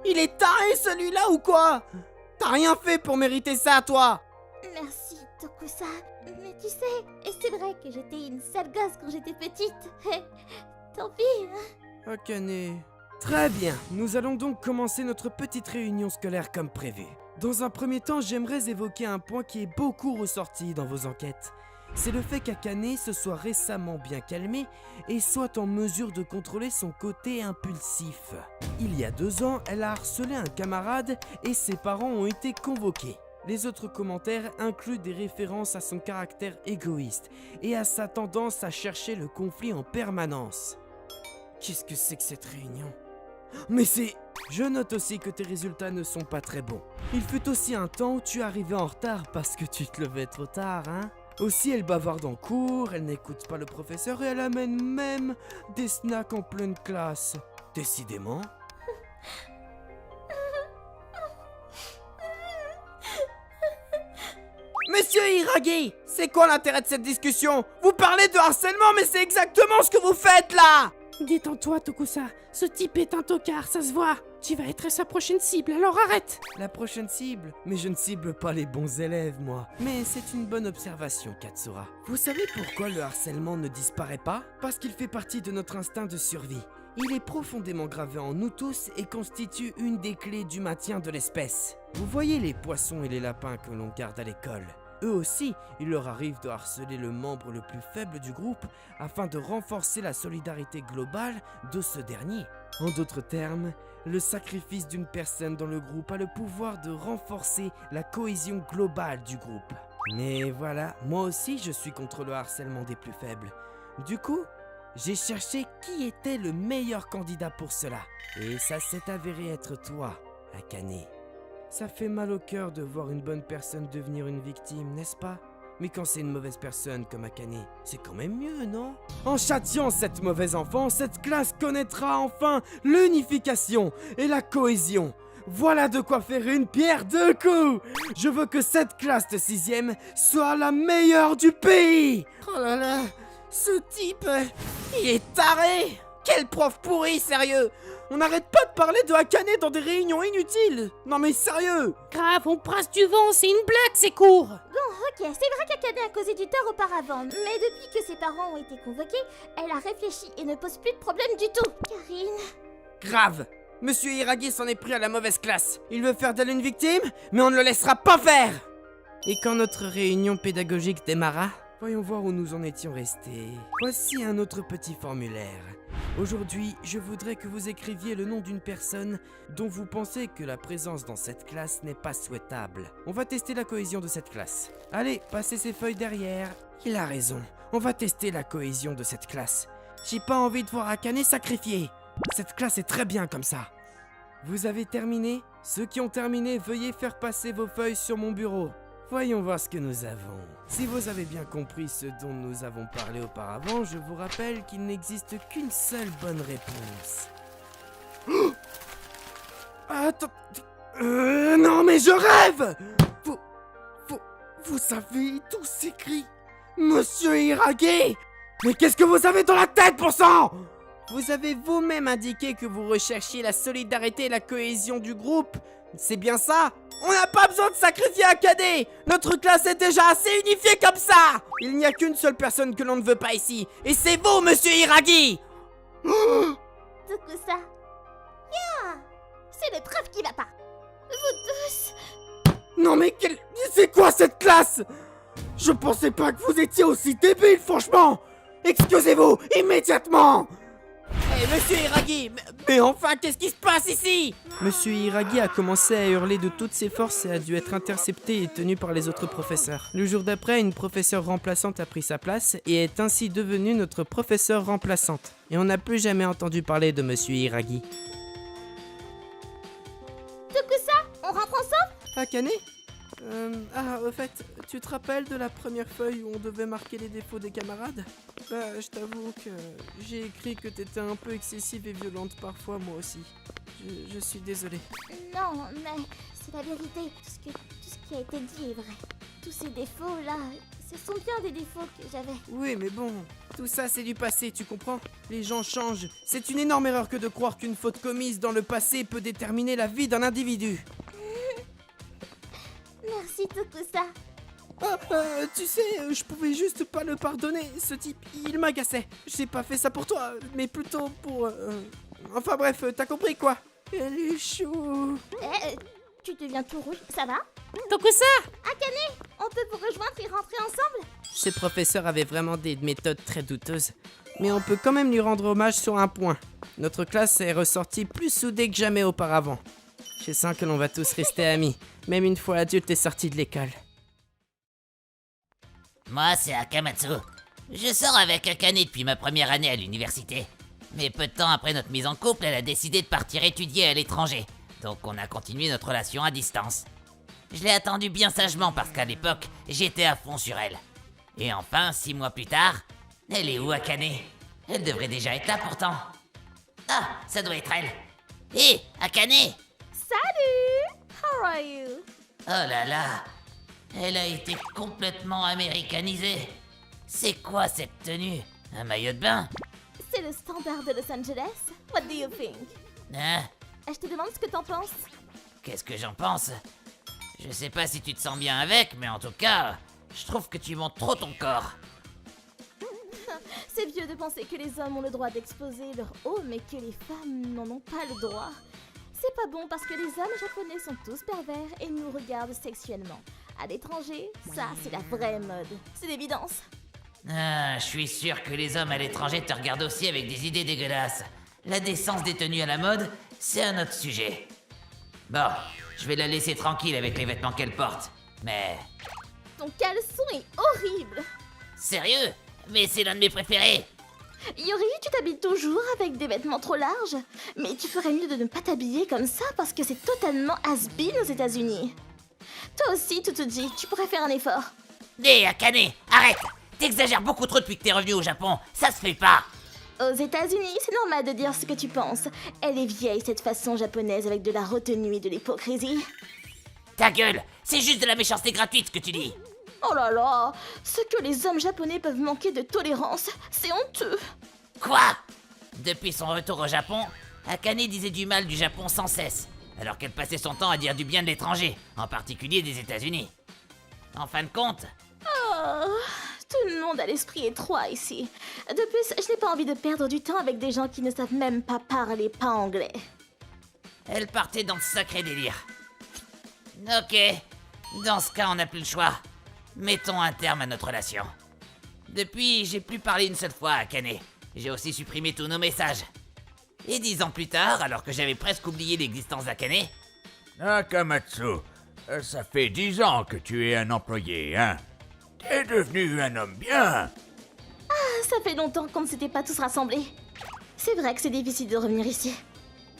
Il est taré celui-là ou quoi? T'as rien fait pour mériter ça, toi? Merci, Tokusa. Mais tu sais, et c'est vrai que j'étais une sale gosse quand j'étais petite. Tant pis. Akane. Très bien, nous allons donc commencer notre petite réunion scolaire comme prévu. Dans un premier temps, j'aimerais évoquer un point qui est beaucoup ressorti dans vos enquêtes. C'est le fait qu'Akane se soit récemment bien calmée et soit en mesure de contrôler son côté impulsif. Il y a 2 ans, elle a harcelé un camarade et ses parents ont été convoqués. Les autres commentaires incluent des références à son caractère égoïste et à sa tendance à chercher le conflit en permanence. Qu'est-ce que c'est que cette réunion ? Mais c'est... Je note aussi que tes résultats ne sont pas très bons. Il fut aussi un temps où tu arrivais en retard parce que tu te levais trop tard, hein ? Aussi, elle bavarde en cours, elle n'écoute pas le professeur et elle amène même des snacks en pleine classe. Décidément. Monsieur Hiragi, c'est quoi l'intérêt de cette discussion? Vous parlez de harcèlement, mais c'est exactement ce que vous faites là! Détends-toi, Tokusa. Ce type est un tocard, ça se voit. Tu vas être sa prochaine cible, alors arrête. La prochaine cible? Mais je ne cible pas les bons élèves, moi. Mais c'est une bonne observation, Katsura. Vous savez pourquoi le harcèlement ne disparaît pas? Parce qu'il fait partie de notre instinct de survie. Il est profondément gravé en nous tous et constitue une des clés du maintien de l'espèce. Vous voyez les poissons et les lapins que l'on garde à l'école? eux aussi, il leur arrive de harceler le membre le plus faible du groupe afin de renforcer la solidarité globale de ce dernier. En d'autres termes, le sacrifice d'une personne dans le groupe a le pouvoir de renforcer la cohésion globale du groupe. Mais voilà, moi aussi je suis contre le harcèlement des plus faibles. Du coup, j'ai cherché qui était le meilleur candidat pour cela. Et ça s'est avéré être toi, Akane. Ça fait mal au cœur de voir une bonne personne devenir une victime, n'est-ce pas? Mais quand c'est une mauvaise personne comme Akane, c'est quand même mieux, non? En châtiant cette mauvaise enfant, cette classe connaîtra enfin l'unification et la cohésion. Voilà de quoi faire une pierre deux coups. Je veux que cette classe de 6e soit la meilleure du pays. Oh là là, ce type, il est taré. Quel prof pourri, sérieux. On n'arrête pas de parler de Akane dans des réunions inutiles. Non mais sérieux. Grave, on brasse du vent, c'est une blague, c'est court. Ok, c'est vrai qu'Akane a causé du tort auparavant, mais depuis que ses parents ont été convoqués, elle a réfléchi et ne pose plus de problème du tout. Karine... Grave. Monsieur Hiragi s'en est pris à la mauvaise classe. Il veut faire d'elle une victime, mais on ne le laissera pas faire. Et quand notre réunion pédagogique démarra, voyons voir où nous en étions restés. Voici un autre petit formulaire. Aujourd'hui, je voudrais que vous écriviez le nom d'une personne dont vous pensez que la présence dans cette classe n'est pas souhaitable. On va tester la cohésion de cette classe. Allez, passez ces feuilles derrière. Il a raison, on va tester la cohésion de cette classe. J'ai pas envie de voir Akane sacrifié. Cette classe est très bien comme ça. Vous avez terminé? Ceux qui ont terminé, veuillez faire passer vos feuilles sur mon bureau. Voyons voir ce que nous avons. Si vous avez bien compris ce dont nous avons parlé auparavant, je vous rappelle qu'il n'existe qu'une seule bonne réponse. Oh! Attends... non mais je rêve! Vous avez tous écrit Monsieur Hiragi? Mais qu'est-ce que vous avez dans la tête, pour sang? Vous avez vous-même indiqué que vous recherchiez la solidarité et la cohésion du groupe. C'est bien ça? On n'a pas besoin de sacrifier Akane. Notre classe est déjà assez unifiée comme ça. Il n'y a qu'une seule personne que l'on ne veut pas ici. Et c'est vous, Monsieur Hiragi. Tokusa... Yeah, c'est le prof qui va pas. Vous tous... Non mais c'est quoi cette classe? Je pensais pas que vous étiez aussi débile, franchement. Excusez-vous, immédiatement. Hé, Monsieur Hiragi, mais enfin, qu'est-ce qui se passe ici? Monsieur Hiragi a commencé à hurler de toutes ses forces et a dû être intercepté et tenu par les autres professeurs. Le jour d'après, une professeure remplaçante a pris sa place et est ainsi devenue notre professeure remplaçante. Et on n'a plus jamais entendu parler de Monsieur Hiragi. Tokusa, on rentre ensemble? Akane? Au fait, tu te rappelles de la première feuille où on devait marquer les défauts des camarades? Je t'avoue que j'ai écrit que t'étais un peu excessive et violente parfois, moi aussi. Je suis désolé. Non, mais c'est la vérité. Tout ce qui a été dit est vrai. Tous ces défauts-là, ce sont bien des défauts que j'avais. Oui, mais bon, tout ça c'est du passé, tu comprends? Les gens changent. C'est une énorme erreur que de croire qu'une faute commise dans le passé peut déterminer la vie d'un individu. Merci Tokusa. Tu sais, je pouvais juste pas le pardonner. Ce type, il m'agaçait. J'ai pas fait ça pour toi, mais plutôt pour... Enfin bref, t'as compris quoi? Elle est chou. Tu deviens tout rouge, ça va? Tokusa! Akane, on peut vous rejoindre et rentrer ensemble? Ces professeurs avaient vraiment des méthodes très douteuses. Mais on peut quand même lui rendre hommage sur un point. Notre classe est ressortie plus soudée que jamais auparavant. Je sens que l'on va tous rester amis, même une fois adulte et sorti de l'école. Moi, c'est Akamatsu. Je sors avec Akane depuis ma première année à l'université. Mais peu de temps après notre mise en couple, elle a décidé de partir étudier à l'étranger. Donc on a continué notre relation à distance. Je l'ai attendue bien sagement parce qu'à l'époque, j'étais à fond sur elle. Et enfin, 6 mois plus tard, elle est où Akane? Elle devrait déjà être là pourtant. Ah, ça doit être elle. Hé, Akane! Salut! How are you? Oh là là! Elle a été complètement américanisée. C'est quoi cette tenue? Un maillot de bain? C'est le standard de Los Angeles. What do you think? Hein? Je te demande ce que t'en penses. Qu'est-ce que j'en pense? Je sais pas si tu te sens bien avec, mais en tout cas, je trouve que tu montres trop ton corps. C'est vieux de penser que les hommes ont le droit d'exposer leur haut, mais que les femmes n'en ont pas le droit. C'est pas bon parce que les hommes japonais sont tous pervers et nous regardent sexuellement. À l'étranger, ça, c'est la vraie mode. C'est l'évidence. Ah, je suis sûr que les hommes à l'étranger te regardent aussi avec des idées dégueulasses. La décence des tenues à la mode, c'est un autre sujet. Bon, je vais la laisser tranquille avec les vêtements qu'elle porte. Mais... Ton caleçon est horrible. Sérieux? Mais c'est l'un de mes préférés. Yuri, tu t'habilles toujours avec des vêtements trop larges. Mais tu ferais mieux de ne pas t'habiller comme ça parce que c'est totalement has-been aux États-Unis. Toi aussi, Tutuji, tu pourrais faire un effort. Hé, Akane, arrête! T'exagères beaucoup trop depuis que t'es revenu au Japon, ça se fait pas! Aux États-Unis, c'est normal de dire ce que tu penses. Elle est vieille, cette façon japonaise avec de la retenue et de l'hypocrisie. Ta gueule, c'est juste de la méchanceté gratuite ce que tu dis. Oh là là, ce que les hommes japonais peuvent manquer de tolérance, c'est honteux. Quoi? Depuis son retour au Japon, Akane disait du mal du Japon sans cesse, alors qu'elle passait son temps à dire du bien de l'étranger, en particulier des États-Unis. En fin de compte... Oh, tout le monde a l'esprit étroit ici. De plus, je n'ai pas envie de perdre du temps avec des gens qui ne savent même pas parler pas anglais. Elle partait dans de sacrés délires. Ok, dans ce cas on n'a plus le choix. Mettons un terme à notre relation. Depuis, j'ai plus parlé une seule fois à Akane. J'ai aussi supprimé tous nos messages. Et 10 ans plus tard, alors que j'avais presque oublié l'existence d'Akane... Akamatsu, ça fait 10 ans que tu es un employé, hein? T'es devenu un homme bien. Ça fait longtemps qu'on ne s'était pas tous rassemblés. C'est vrai que c'est difficile de revenir ici.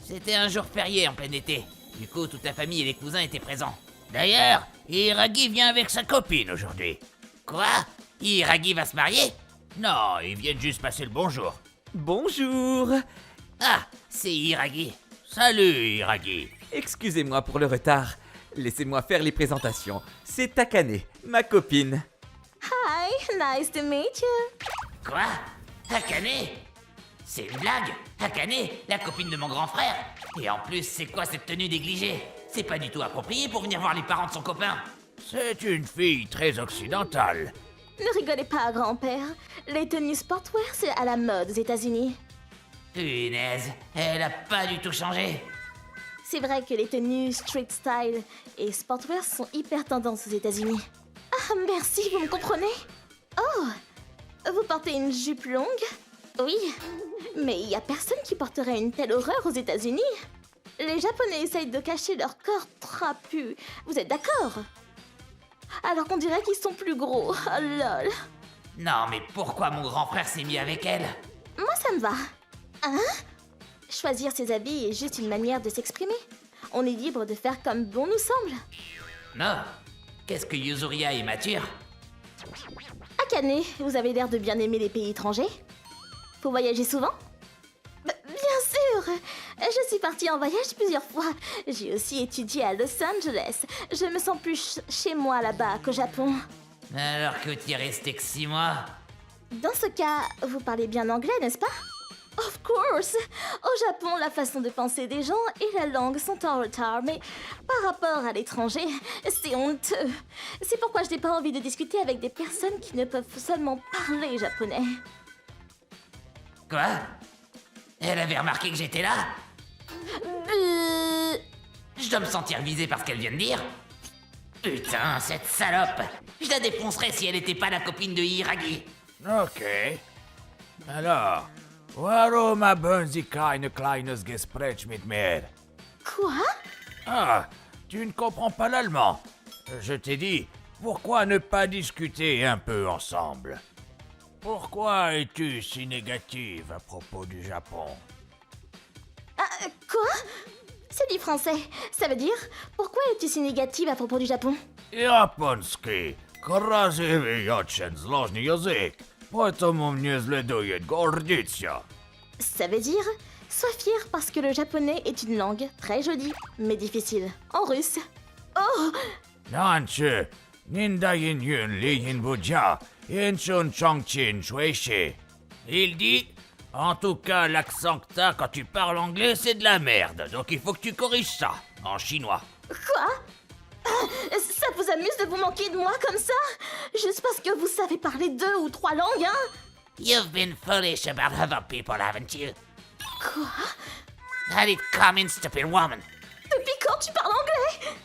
C'était un jour férié en plein été. Du coup, toute la famille et les cousins étaient présents. D'ailleurs, Hiragi vient avec sa copine aujourd'hui. Quoi? Hiragi va se marier? Non, ils viennent juste passer le bonjour. Bonjour. Ah, c'est Hiragi. Salut, Hiragi. Excusez-moi pour le retard. Laissez-moi faire les présentations. C'est Takane, ma copine. Hi, nice to meet you. Quoi? Akane? C'est une blague? Akane, la copine de mon grand frère? Et en plus, c'est quoi cette tenue négligée? C'est pas du tout approprié pour venir voir les parents de son copain. C'est une fille très occidentale. Ne rigolez pas, grand-père. Les tenues sportwear, c'est à la mode aux États-Unis. Punaise, elle a pas du tout changé. C'est vrai que les tenues street style et sportwear sont hyper tendances aux États-Unis. Ah, merci, vous me comprenez? Oh, vous portez une jupe longue? Oui, mais il y a personne qui porterait une telle horreur aux États-Unis. Les Japonais essayent de cacher leur corps trapu. Vous êtes d'accord? Alors qu'on dirait qu'ils sont plus gros. Oh lol. Non, mais pourquoi mon grand frère s'est mis avec elle? Moi, ça me va. Hein? Choisir ses habits est juste une manière de s'exprimer. On est libre de faire comme bon nous semble. Non. Qu'est-ce que Yuzuria est mature? Akane, vous avez l'air de bien aimer les pays étrangers. Vous voyagez souvent? Bien sûr. Je suis partie en voyage plusieurs fois. J'ai aussi étudié à Los Angeles. Je me sens plus chez moi là-bas qu'au Japon. Alors que tu y es resté que 6 mois? Dans ce cas, vous parlez bien anglais, n'est-ce pas? Of course! Au Japon, la façon de penser des gens et la langue sont en retard, mais par rapport à l'étranger, c'est honteux. C'est pourquoi je n'ai pas envie de discuter avec des personnes qui ne peuvent seulement parler japonais. Quoi? Elle avait remarqué que j'étais là? Je dois me sentir visé par ce qu'elle vient de dire? Putain, cette salope! Je la défoncerais si elle était pas la copine de Hiragi. Ok. Alors, warum haben Sie kein kleines Gespräch mit mir? Quoi? Ah, tu ne comprends pas l'allemand. Je t'ai dit, pourquoi ne pas discuter un peu ensemble? Pourquoi es-tu si négative à propos du Japon? Ah, quoi? C'est du français. Ça veut dire, pourquoi es-tu si négative à propos du Japon? Japonski, krasiwy очень сложный язык, поэтому мне следует гордиться. Ça veut dire, sois fier parce que le japonais est une langue très jolie, mais difficile. En russe. Oh! Nanche, nindayin yun liyin buja, inchun chongchin shuishi. Il dit, en tout cas, l'accent que t'as quand tu parles anglais, c'est de la merde, donc il faut que tu corriges ça, en chinois. Quoi? Ça vous amuse de vous manquer de moi comme ça? Juste parce que vous savez parler 2 ou 3 langues, hein? You've been foolish about other people, haven't you? Quoi? Let it come in, stupid woman. Depuis quand tu parles anglais?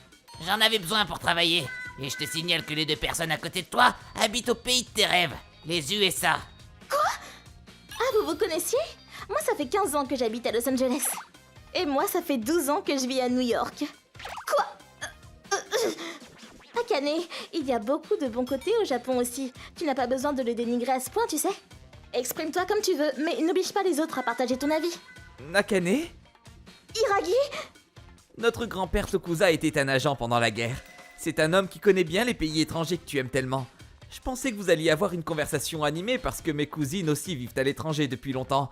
J'en avais besoin pour travailler. Et je te signale que les 2 personnes à côté de toi habitent au pays de tes rêves, les USA. Ah, vous vous connaissiez? Moi, ça fait 15 ans que j'habite à Los Angeles. Et moi, ça fait 12 ans que je vis à New York. Quoi? Akane, il y a beaucoup de bons côtés au Japon aussi. Tu n'as pas besoin de le dénigrer à ce point, tu sais. Exprime-toi comme tu veux, mais n'oblige pas les autres à partager ton avis. Nakane? Hiragi? Notre grand-père Tokusa était un agent pendant la guerre. C'est un homme qui connaît bien les pays étrangers que tu aimes tellement. Je pensais que vous alliez avoir une conversation animée parce que mes cousines aussi vivent à l'étranger depuis longtemps.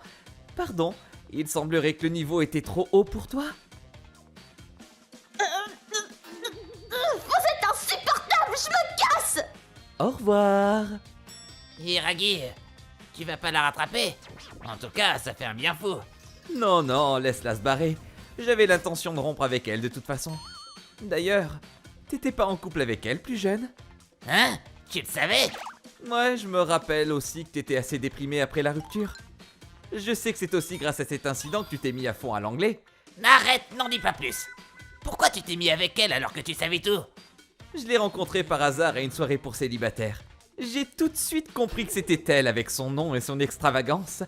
Pardon, il semblerait que le niveau était trop haut pour toi. Vous êtes insupportable, je me casse! Au revoir. Hiragi, tu vas pas la rattraper? En tout cas, ça fait un bien fou. Non, non, laisse-la se barrer. J'avais l'intention de rompre avec elle de toute façon. D'ailleurs, t'étais pas en couple avec elle plus jeune? Hein? Tu le savais? Ouais, je me rappelle aussi que t'étais assez déprimé après la rupture. Je sais que c'est aussi grâce à cet incident que tu t'es mis à fond à l'anglais. Arrête, n'en dis pas plus. Pourquoi tu t'es mis avec elle alors que tu savais tout? Je l'ai rencontrée par hasard à une soirée pour célibataires. J'ai tout de suite compris que c'était elle avec son nom et son extravagance.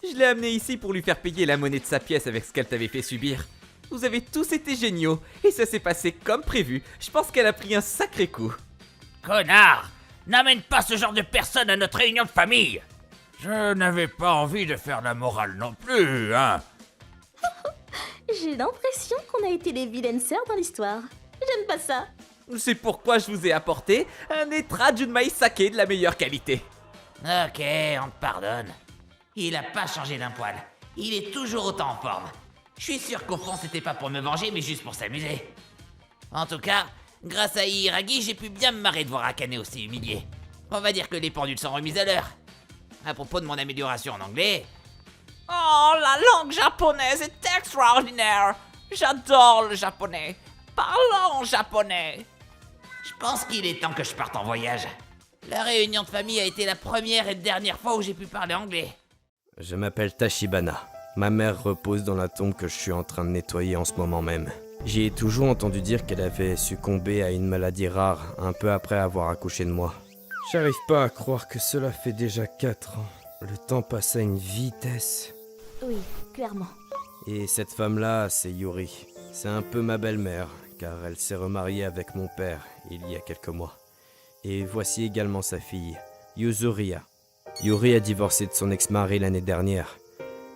Je l'ai amenée ici pour lui faire payer la monnaie de sa pièce avec ce qu'elle t'avait fait subir. Vous avez tous été géniaux et ça s'est passé comme prévu. Je pense qu'elle a pris un sacré coup. Connard! N'amène pas ce genre de personne à notre réunion de famille! Je n'avais pas envie de faire la morale non plus, hein? J'ai l'impression qu'on a été les vilaines sœurs dans l'histoire. J'aime pas ça. C'est pourquoi je vous ai apporté un Etra Junmai Sake de la meilleure qualité. Ok, on te pardonne. Il a pas changé d'un poil. Il est toujours autant en forme. Je suis sûr qu'au fond c'était pas pour me venger mais juste pour s'amuser. En tout cas, grâce à Hiragi, j'ai pu bien me marrer de voir Akane aussi humilié. On va dire que les pendules sont remises à l'heure. À propos de mon amélioration en anglais... Oh, la langue japonaise est extraordinaire. J'adore le japonais. Parlons japonais. Je pense qu'il est temps que je parte en voyage. La réunion de famille a été la première et dernière fois où j'ai pu parler anglais. Je m'appelle Tachibana. Ma mère repose dans la tombe que je suis en train de nettoyer en ce moment même. J'y ai toujours entendu dire qu'elle avait succombé à une maladie rare un peu après avoir accouché de moi. J'arrive pas à croire que cela fait déjà 4 ans. Le temps passe à une vitesse. Oui, clairement. Et cette femme-là, c'est Yuri. C'est un peu ma belle-mère, car elle s'est remariée avec mon père il y a quelques mois. Et voici également sa fille, Yuzuria. Yuri a divorcé de son ex-mari l'année dernière.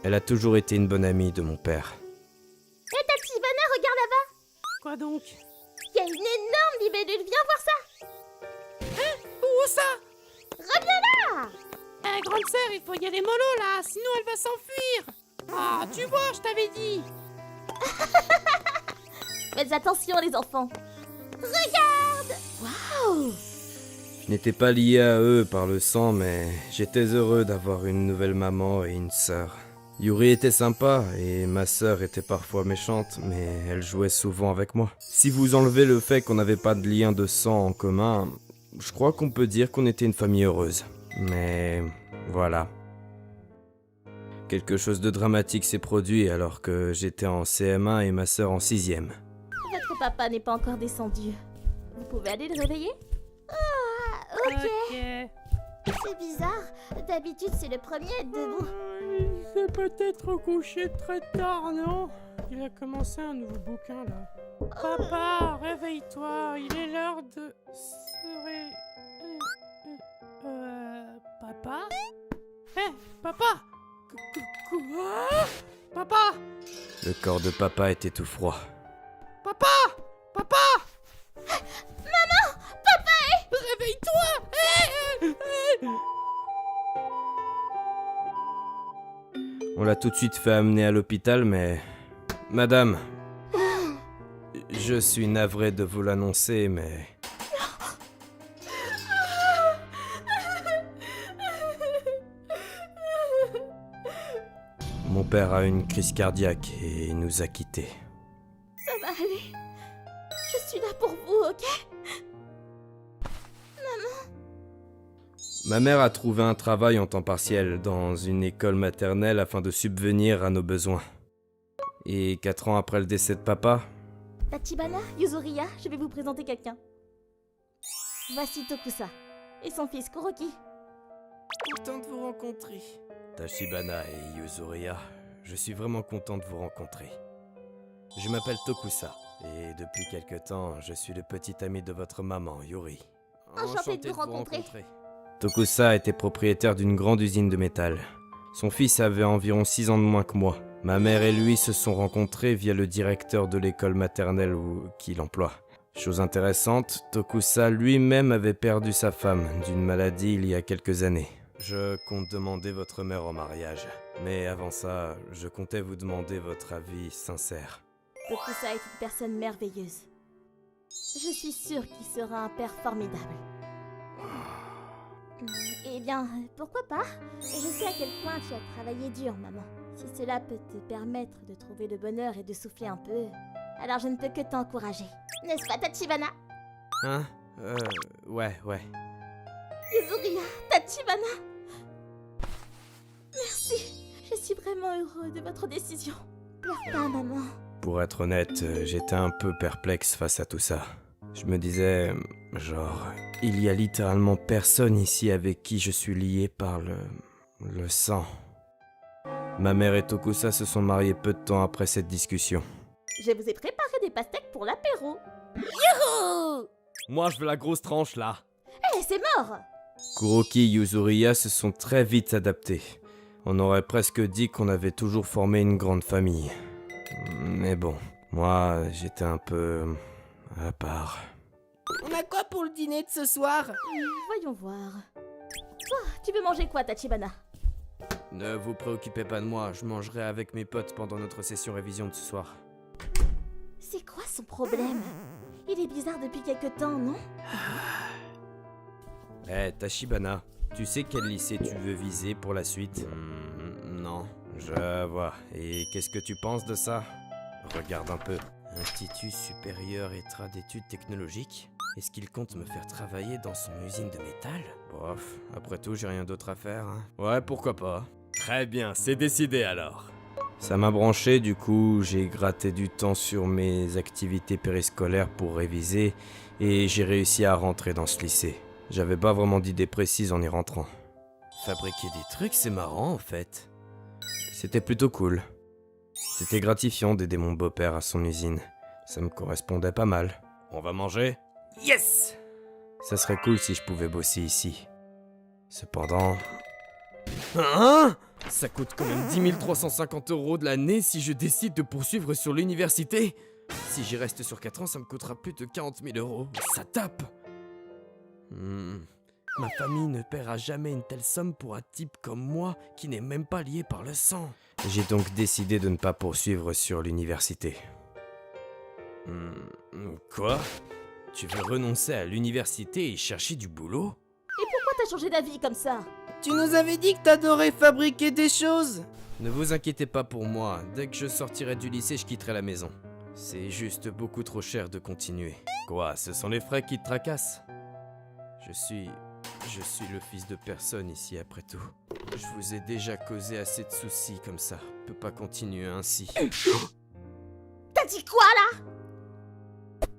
Elle a toujours été une bonne amie de mon père. Hé, Tachibana, regarde là-bas! Quoi donc? Il y a une énorme libellule, viens voir ça! Où ça? Reviens là! Grande sœur, il faut y aller mollo là, sinon elle va s'enfuir. Ah, tu vois, je t'avais dit. Faites attention les enfants. Regarde! Waouh! Je n'étais pas lié à eux par le sang, mais j'étais heureux d'avoir une nouvelle maman et une sœur. Yuri était sympa et ma sœur était parfois méchante, mais elle jouait souvent avec moi. Si vous enlevez le fait qu'on n'avait pas de lien de sang en commun, je crois qu'on peut dire qu'on était une famille heureuse. Mais voilà. Quelque chose de dramatique s'est produit alors que j'étais en CM1 et ma sœur en 6e. Votre papa n'est pas encore descendu. Vous pouvez aller le réveiller? Ah, ok. C'est bizarre. D'habitude, c'est le premier à être debout. Il s'est peut-être couché très tard, non? Il a commencé un nouveau bouquin là. Papa, réveille-toi, il est l'heure de papa? Papa? Quoi? Papa? Le corps de papa était tout froid. Papa? Papa? Maman! Papa! Réveille-toi! On l'a tout de suite fait amener à l'hôpital, mais... Madame, je suis navré de vous l'annoncer, mais... Mon père a eu une crise cardiaque et il nous a quittés. Ça va aller. Je suis là pour vous, ok? Ma mère a trouvé un travail en temps partiel dans une école maternelle afin de subvenir à nos besoins. Et 4 ans après le décès de papa, Tachibana, Yuzuria, je vais vous présenter quelqu'un. Voici Tokusa et son fils Kuroki. Content de vous rencontrer. Tachibana et Yuzuriya, je suis vraiment content de vous rencontrer. Je m'appelle Tokusa, et depuis quelque temps, je suis le petit ami de votre maman, Yuri. Enchanté de vous rencontrer. Tokusa était propriétaire d'une grande usine de métal. Son fils avait environ 6 ans de moins que moi. Ma mère et lui se sont rencontrés via le directeur de l'école maternelle qui l'emploie. Chose intéressante, Tokusa lui-même avait perdu sa femme d'une maladie il y a quelques années. Je compte demander votre mère en mariage. Mais avant ça, je comptais vous demander votre avis sincère. Tokusa est une personne merveilleuse. Je suis sûre qu'il sera un père formidable. Eh bien, pourquoi pas? Je sais à quel point tu as travaillé dur, maman. Si cela peut te permettre de trouver le bonheur et de souffler un peu, alors je ne peux que t'encourager. N'est-ce pas, Tachibana? Hein? Ouais. Yuzuriya, Tachibana. Merci. Je suis vraiment heureux de votre décision. Pleure pas, maman. Pour être honnête, j'étais un peu perplexe face à tout ça. Je me disais, il y a littéralement personne ici avec qui je suis lié par le sang. Ma mère et Tokusa se sont mariés peu de temps après cette discussion. Je vous ai préparé des pastèques pour l'apéro. Moi, je veux la grosse tranche, là. Eh, c'est mort! Kuroki et Yuzuriya se sont très vite adaptés. On aurait presque dit qu'on avait toujours formé une grande famille. Mais bon, moi, j'étais un peu à part. On a quoi pour le dîner de ce soir? Voyons voir. Toi, tu veux manger quoi, Tachibana? Ne vous préoccupez pas de moi, je mangerai avec mes potes pendant notre session révision de ce soir. C'est quoi son problème? Il est bizarre depuis quelque temps, non? Tachibana, tu sais quel lycée tu veux viser pour la suite? Non, je vois. Et qu'est-ce que tu penses de ça? Regarde un peu. Institut supérieur Etra d'études technologiques? Est-ce qu'il compte me faire travailler dans son usine de métal? Bof, après tout, j'ai rien d'autre à faire. Hein. Ouais, pourquoi pas. Très bien, c'est décidé alors. Ça m'a branché, du coup, j'ai gratté du temps sur mes activités périscolaires pour réviser et j'ai réussi à rentrer dans ce lycée. J'avais pas vraiment d'idée précise en y rentrant. Fabriquer des trucs, c'est marrant en fait. C'était plutôt cool. C'était gratifiant d'aider mon beau-père à son usine. Ça me correspondait pas mal. On va manger? Yes! Ça serait cool si je pouvais bosser ici. Cependant... Hein? Ça coûte quand même 10 350 € de l'année si je décide de poursuivre sur l'université. Si j'y reste sur 4 ans, ça me coûtera plus de 40 000 €. Ça tape! Ma famille ne paiera jamais une telle somme pour un type comme moi qui n'est même pas lié par le sang. J'ai donc décidé de ne pas poursuivre sur l'université. Quoi? Tu veux renoncer à l'université et chercher du boulot? Et pourquoi t'as changé d'avis comme ça? Tu nous avais dit que t'adorais fabriquer des choses. Ne vous inquiétez pas pour moi, dès que je sortirai du lycée, je quitterai la maison. C'est juste beaucoup trop cher de continuer. Quoi, ce sont les frais qui te tracassent? Je suis le fils de personne ici après tout. Je vous ai déjà causé assez de soucis comme ça. Je peux pas continuer ainsi. T'as dit quoi là?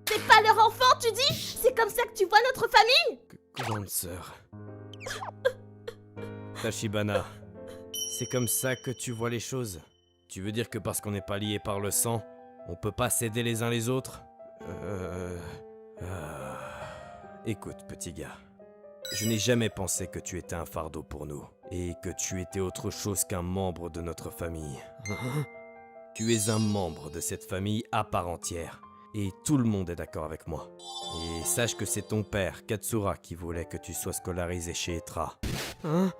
C'est pas leur enfant, tu dis? C'est comme ça que tu vois notre famille? Grande sœur. Tachibana, c'est comme ça que tu vois les choses? Tu veux dire que parce qu'on n'est pas liés par le sang, on peut pas s'aider les uns les autres? Écoute, petit gars. Je n'ai jamais pensé que tu étais un fardeau pour nous, et que tu étais autre chose qu'un membre de notre famille. Tu es un membre de cette famille à part entière, et tout le monde est d'accord avec moi. Et sache que c'est ton père, Katsura, qui voulait que tu sois scolarisé chez Etra. Hein?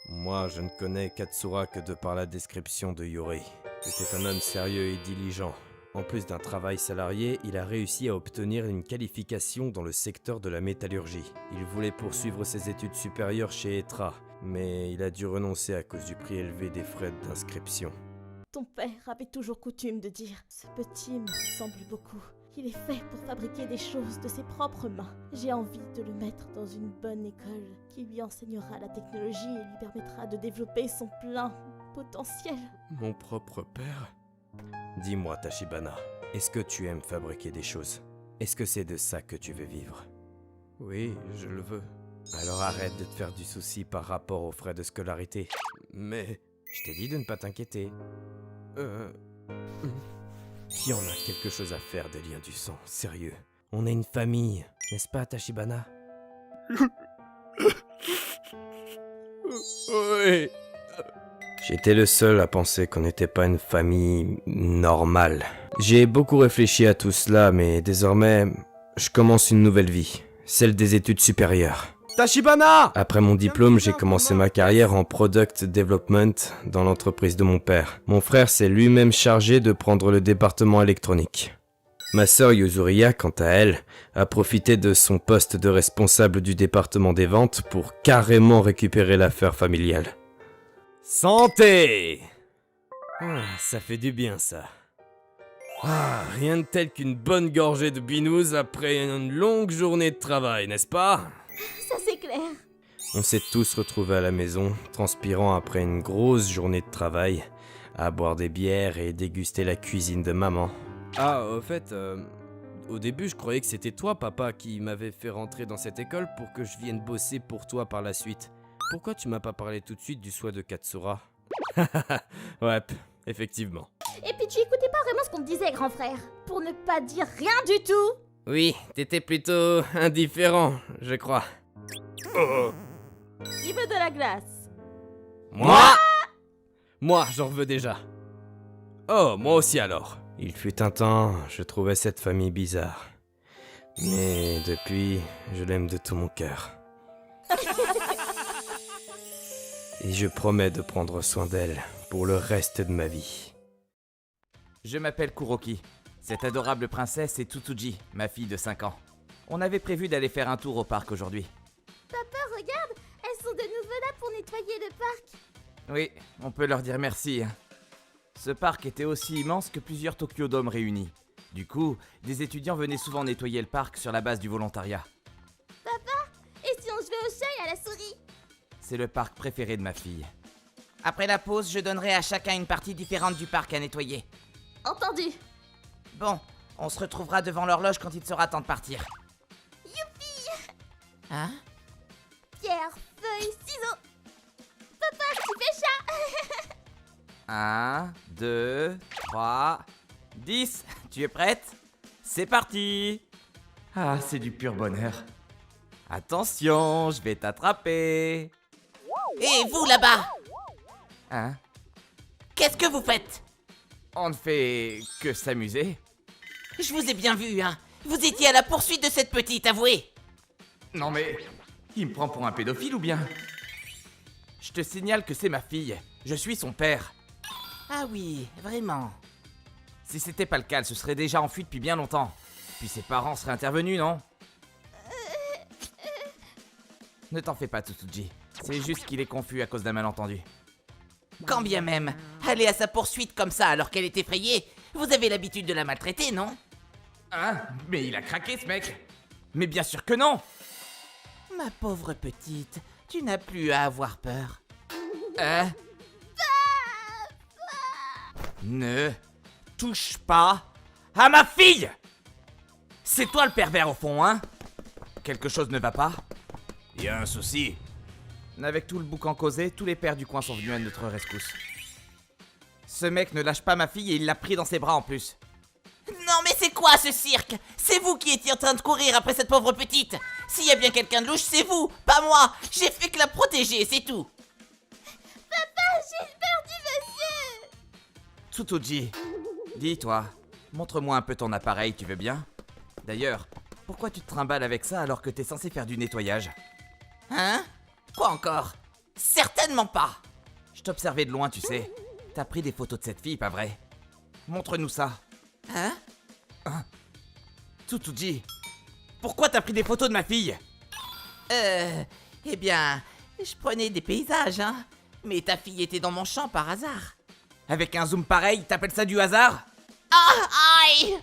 Moi, je ne connais Katsura que de par la description de Yuri. C'était un homme sérieux et diligent. En plus d'un travail salarié, il a réussi à obtenir une qualification dans le secteur de la métallurgie. Il voulait poursuivre ses études supérieures chez Etra, mais il a dû renoncer à cause du prix élevé des frais d'inscription. Ton père avait toujours coutume de dire « Ce petit me ressemble beaucoup. Il est fait pour fabriquer des choses de ses propres mains. J'ai envie de le mettre dans une bonne école qui lui enseignera la technologie et lui permettra de développer son plein potentiel. » Mon propre père? Dis-moi, Tachibana, est-ce que tu aimes fabriquer des choses? Est-ce que c'est de ça que tu veux vivre? Oui, je le veux. Alors arrête de te faire du souci par rapport aux frais de scolarité. Mais je t'ai dit de ne pas t'inquiéter. Si on a quelque chose à faire des liens du sang, sérieux. On est une famille, n'est-ce pas, Tachibana? Oui. J'étais le seul à penser qu'on n'était pas une famille normale. J'ai beaucoup réfléchi à tout cela, mais désormais, je commence une nouvelle vie. Celle des études supérieures. Tachibana! Après mon diplôme, j'ai commencé ma carrière en Product Development dans l'entreprise de mon père. Mon frère s'est lui-même chargé de prendre le département électronique. Ma sœur Yuzuriya, quant à elle, a profité de son poste de responsable du département des ventes pour carrément récupérer l'affaire familiale. Santé! Ça fait du bien ça. Rien de tel qu'une bonne gorgée de binouze après une longue journée de travail, n'est-ce pas? Ça c'est clair. On s'est tous retrouvés à la maison, transpirant après une grosse journée de travail, à boire des bières et déguster la cuisine de maman. Au fait, au début je croyais que c'était toi, papa, qui m'avait fait rentrer dans cette école pour que je vienne bosser pour toi par la suite. Pourquoi tu m'as pas parlé tout de suite du soin de Katsura? Ouais, effectivement. Et puis tu écoutais pas vraiment ce qu'on te disait, grand frère. Pour ne pas dire rien du tout. Oui, t'étais plutôt indifférent, je crois. Qui veut de la glace? Moi, j'en veux déjà. Oh, moi aussi alors. Il fut un temps, je trouvais cette famille bizarre. Mais depuis, je l'aime de tout mon cœur. Et je promets de prendre soin d'elle pour le reste de ma vie. Je m'appelle Kuroki. Cette adorable princesse est Tsutsuji, ma fille de 5 ans. On avait prévu d'aller faire un tour au parc aujourd'hui. Papa, regarde, elles sont de nouveau là pour nettoyer le parc. Oui, on peut leur dire merci. Ce parc était aussi immense que plusieurs Tokyo Dome réunis. Du coup, des étudiants venaient souvent nettoyer le parc sur la base du volontariat. Et si on jouait au chat et à la souris? C'est le parc préféré de ma fille. Après la pause, je donnerai à chacun une partie différente du parc à nettoyer. Entendu. Bon, on se retrouvera devant l'horloge quand il sera temps de partir. Youpi! Hein? Pierre, feuille, ciseaux. Papa, tu fais chat. 1, 2, 3, 10. Tu es prête? C'est parti! Ah, c'est du pur bonheur. Attention, je vais t'attraper. Et vous là-bas, Hein? qu'est-ce que vous faites? On ne fait que s'amuser. Je vous ai bien vu, hein. Vous étiez à la poursuite de cette petite, avouez. Non mais, il me prend pour un pédophile ou bien? Je te signale que c'est ma fille. Je suis son père. Ah oui, vraiment. Si c'était pas le cas, elle se serait déjà enfuie depuis bien longtemps. Puis ses parents seraient intervenus, non? Ne t'en fais pas, Tsutsuji. C'est juste qu'il est confus à cause d'un malentendu. Quand bien même, aller à sa poursuite comme ça alors qu'elle est effrayée, vous avez l'habitude de la maltraiter, non? Hein? Mais il a craqué, ce mec! Mais bien sûr que non! Ma pauvre petite, tu n'as plus à avoir peur. Hein? Ne touche pas à ma fille! C'est toi le pervers au fond, hein? Quelque chose ne va pas? Y a un souci? Avec tout le boucan causé, tous les pères du coin sont venus à notre rescousse. Ce mec ne lâche pas ma fille et il l'a pris dans ses bras en plus. Non mais c'est quoi ce cirque? C'est vous qui étiez en train de courir après cette pauvre petite. S'il y a bien quelqu'un de louche, c'est vous, pas moi. J'ai fait que la protéger, c'est tout. J'ai perdu monsieur. Tsutsuji, dis-toi, montre-moi un peu ton appareil, tu veux bien? D'ailleurs, pourquoi tu te trimbales avec ça alors que t'es censé faire du nettoyage? Hein? Quoi encore? Certainement pas. Je t'observais de loin, tu sais. T'as pris des photos de cette fille, pas vrai? Montre-nous ça. Hein? Tsutsuji, pourquoi t'as pris des photos de ma fille? Eh bien, je prenais des paysages, hein. Mais ta fille était dans mon champ par hasard. Avec un zoom pareil, t'appelles ça du hasard? Ah, aïe!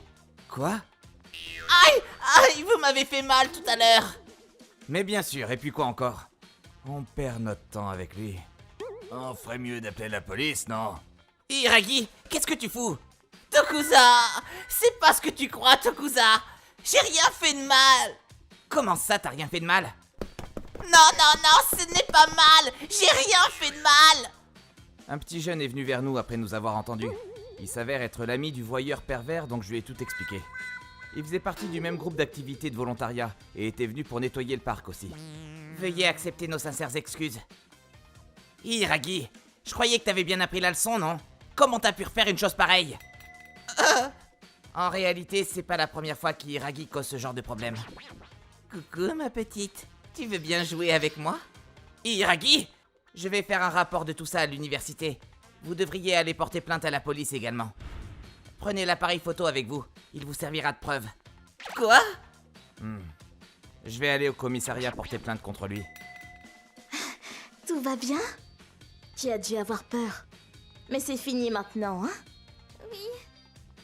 Quoi? Aïe! Aïe! Vous m'avez fait mal tout à l'heure! Mais bien sûr, et puis quoi encore? On perd notre temps avec lui. On ferait mieux d'appeler la police, non? Hiragi, qu'est-ce que tu fous? Tokusa! C'est pas ce que tu crois, Tokusa! J'ai rien fait de mal! Comment ça, t'as rien fait de mal? Non, ce n'est pas mal. J'ai rien fait de mal. Un petit jeune est venu vers nous après nous avoir entendus. Il s'avère être l'ami du voyeur pervers, donc je lui ai tout expliqué. Il faisait partie du même groupe d'activités de volontariat et était venu pour nettoyer le parc aussi. Veuillez accepter nos sincères excuses. Hiragi, je croyais que t'avais bien appris la leçon, non? Comment t'as pu refaire une chose pareille? En réalité, c'est pas la première fois qu'Hiragi cause ce genre de problème. Coucou ma petite, tu veux bien jouer avec moi? Hiragi, je vais faire un rapport de tout ça à l'université. Vous devriez aller porter plainte à la police également. Prenez l'appareil photo avec vous, il vous servira de preuve. Quoi? Je vais aller au commissariat porter plainte contre lui. Tout va bien? Tu as dû avoir peur. Mais c'est fini maintenant, hein?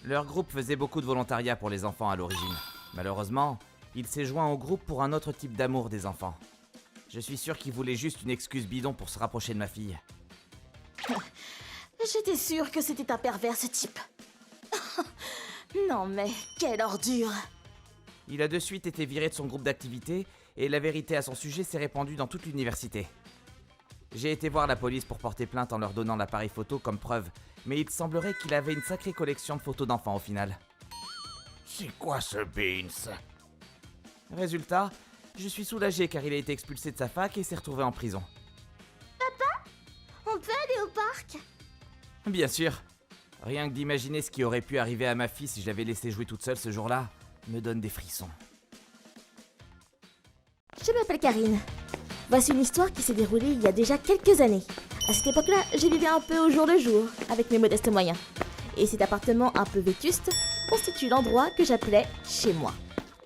Leur groupe faisait beaucoup de volontariat pour les enfants à l'origine. Malheureusement, il s'est joint au groupe pour un autre type d'amour des enfants. Je suis sûr qu'il voulait juste une excuse bidon pour se rapprocher de ma fille. J'étais sûre que c'était un pervers, ce type. Non mais, quelle ordure! Il a de suite été viré de son groupe d'activité et la vérité à son sujet s'est répandue dans toute l'université. J'ai été voir la police pour porter plainte en leur donnant l'appareil photo comme preuve, mais il semblerait qu'il avait une sacrée collection de photos d'enfants au final. C'est quoi ce Beans? Résultat, je suis soulagé car il a été expulsé de sa fac et s'est retrouvé en prison. On peut aller au parc? Bien sûr. Rien que d'imaginer ce qui aurait pu arriver à ma fille si je l'avais laissée jouer toute seule ce jour-là, me donne des frissons. Je m'appelle Karine. Voici une histoire qui s'est déroulée il y a déjà quelques années. À cette époque-là, je vivais un peu au jour le jour, avec mes modestes moyens. Et cet appartement un peu vétuste constitue l'endroit que j'appelais chez moi.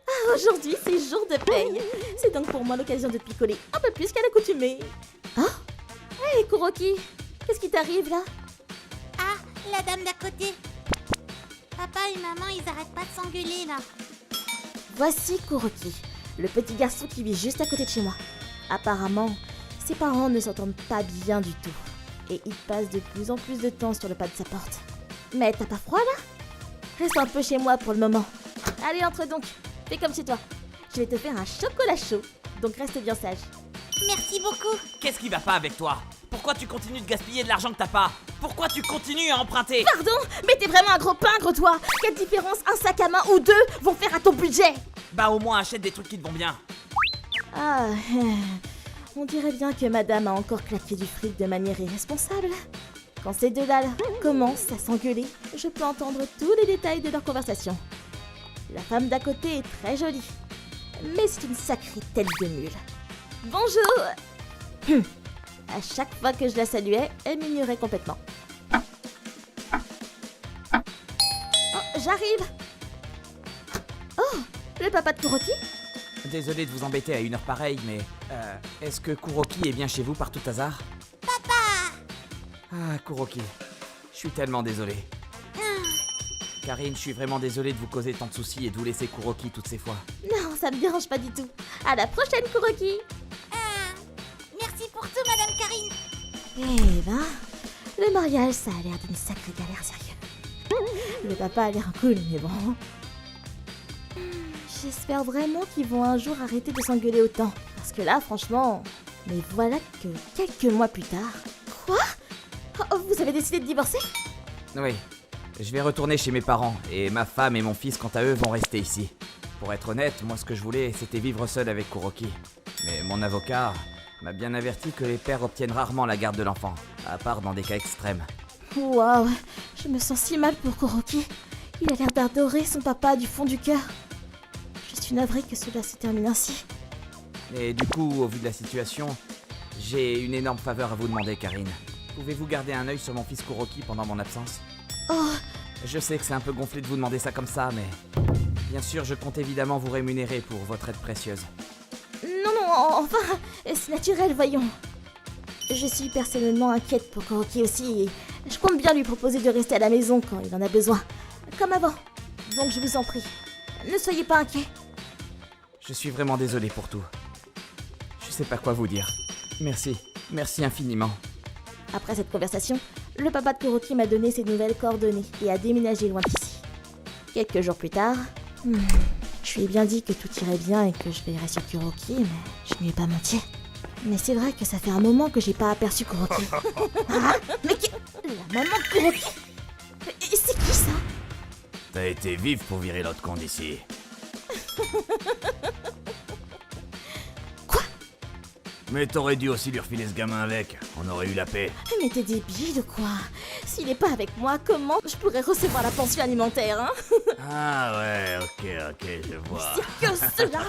Ah, aujourd'hui, c'est jour de paye. C'est donc pour moi l'occasion de picoler un peu plus qu'à l'accoutumée. Oh? Hey, Kuroki, qu'est-ce qui t'arrive là? Ah, la dame d'à côté. Papa et maman, ils arrêtent pas de s'engueuler là. Voici Kuroki, le petit garçon qui vit juste à côté de chez moi. Apparemment, ses parents ne s'entendent pas bien du tout. Et il passe de plus en plus de temps sur le pas de sa porte. Mais t'as pas froid là? Reste un peu chez moi pour le moment. Allez, entre donc. Fais comme chez toi. Je vais te faire un chocolat chaud. Donc reste bien sage. Merci beaucoup. Qu'est-ce qui va pas avec toi? Pourquoi tu continues de gaspiller de l'argent que t'as pas? Pourquoi tu continues à emprunter? Pardon? Mais t'es vraiment un gros pingre toi! Quelle différence un sac à main ou deux vont faire à ton budget? Bah au moins achète des trucs qui te vont bien. Ah, on dirait bien que madame a encore claqué du fric de manière irresponsable. Quand ces deux-là commencent à s'engueuler, je peux entendre tous les détails de leur conversation. La femme d'à côté est très jolie, mais c'est une sacrée tête de mule. Bonjour! À chaque fois que je la saluais, elle m'ignorait complètement. Oh, j'arrive! Oh, le papa de Kuroki? Désolé de vous embêter à une heure pareille, mais... est-ce que Kuroki est bien chez vous par tout hasard? Papa! Ah, Kuroki, je suis tellement désolé. Karine, je suis vraiment désolé de vous causer tant de soucis et de vous laisser Kuroki toutes ces fois. Non, ça me dérange pas du tout. À la prochaine, Kuroki! Merci pour tout, Madame Karine. Eh ben, le mariage, ça a l'air d'une sacrée galère, sérieux. Le papa a l'air cool, mais bon... J'espère vraiment qu'ils vont un jour arrêter de s'engueuler autant. Parce que là, franchement... Mais voilà que quelques mois plus tard... Quoi? Oh, vous avez décidé de divorcer? Oui, je vais retourner chez mes parents, et ma femme et mon fils, quant à eux, vont rester ici. Pour être honnête, moi ce que je voulais, c'était vivre seul avec Kuroki. Mais mon avocat m'a bien averti que les pères obtiennent rarement la garde de l'enfant, à part dans des cas extrêmes. Waouh, je me sens si mal pour Kuroki. Il a l'air d'adorer son papa du fond du cœur. Je suis navrée que cela se termine ainsi. Et du coup, au vu de la situation, j'ai une énorme faveur à vous demander, Karine. Pouvez-vous garder un œil sur mon fils Kuroki pendant mon absence? Oh, Je sais que c'est un peu gonflé de vous demander ça comme ça, mais... Bien sûr, je compte évidemment vous rémunérer pour votre aide précieuse. non, enfin, c'est naturel, voyons. Je suis personnellement inquiète pour Kuroki aussi, et je compte bien lui proposer de rester à la maison quand il en a besoin. Comme avant. Donc je vous en prie, ne soyez pas inquiets. Je suis vraiment désolé pour tout. Je sais pas quoi vous dire. Merci infiniment. Après cette conversation, le papa de Kuroki m'a donné ses nouvelles coordonnées et a déménagé loin d'ici. Quelques jours plus tard, Je lui ai bien dit que tout irait bien et que je veillerais sur Kuroki, mais je ne lui ai pas menti. Mais c'est vrai que ça fait un moment que j'ai pas aperçu Kuroki. Ah, mais la maman de Kuroki? Et c'est qui ça? T'as été vive pour virer l'autre con d'ici. Quoi? Mais t'aurais dû aussi lui refiler ce gamin avec, on aurait eu la paix. Mais t'es débile ou quoi? S'il est pas avec moi, comment je pourrais recevoir la pension alimentaire, hein? Ah ouais, ok, je vois. C'est que cela!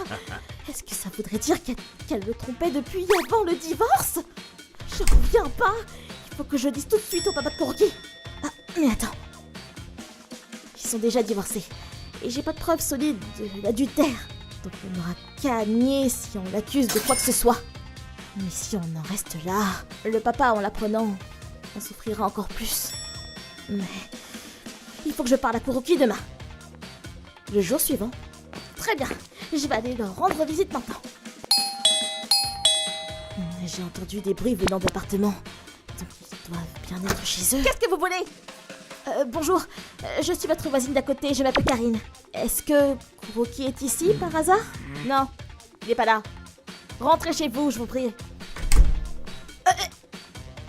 Est-ce que ça voudrait dire qu'elle le trompait depuis avant le divorce? Je reviens pas! Il faut que je dise tout de suite au papa de Kuroki. Ah, mais attends. Ils sont déjà divorcés. Et j'ai pas de preuves solides de l'adultère. Donc on n'aura qu'à nier si on l'accuse de quoi que ce soit. Mais si on en reste là, le papa en l'apprenant, on souffrira encore plus. Mais il faut que je parle à Kuroki demain. Le jour suivant. Très bien, je vais aller leur rendre visite maintenant. J'ai entendu des bruits venant de l'appartement. Donc ils doivent bien être chez eux. Qu'est-ce que vous voulez? Bonjour, je suis votre voisine d'à côté, je m'appelle Karine. Est-ce que Kuroki est ici par hasard? Non, il n'est pas là. Rentrez chez vous, je vous prie.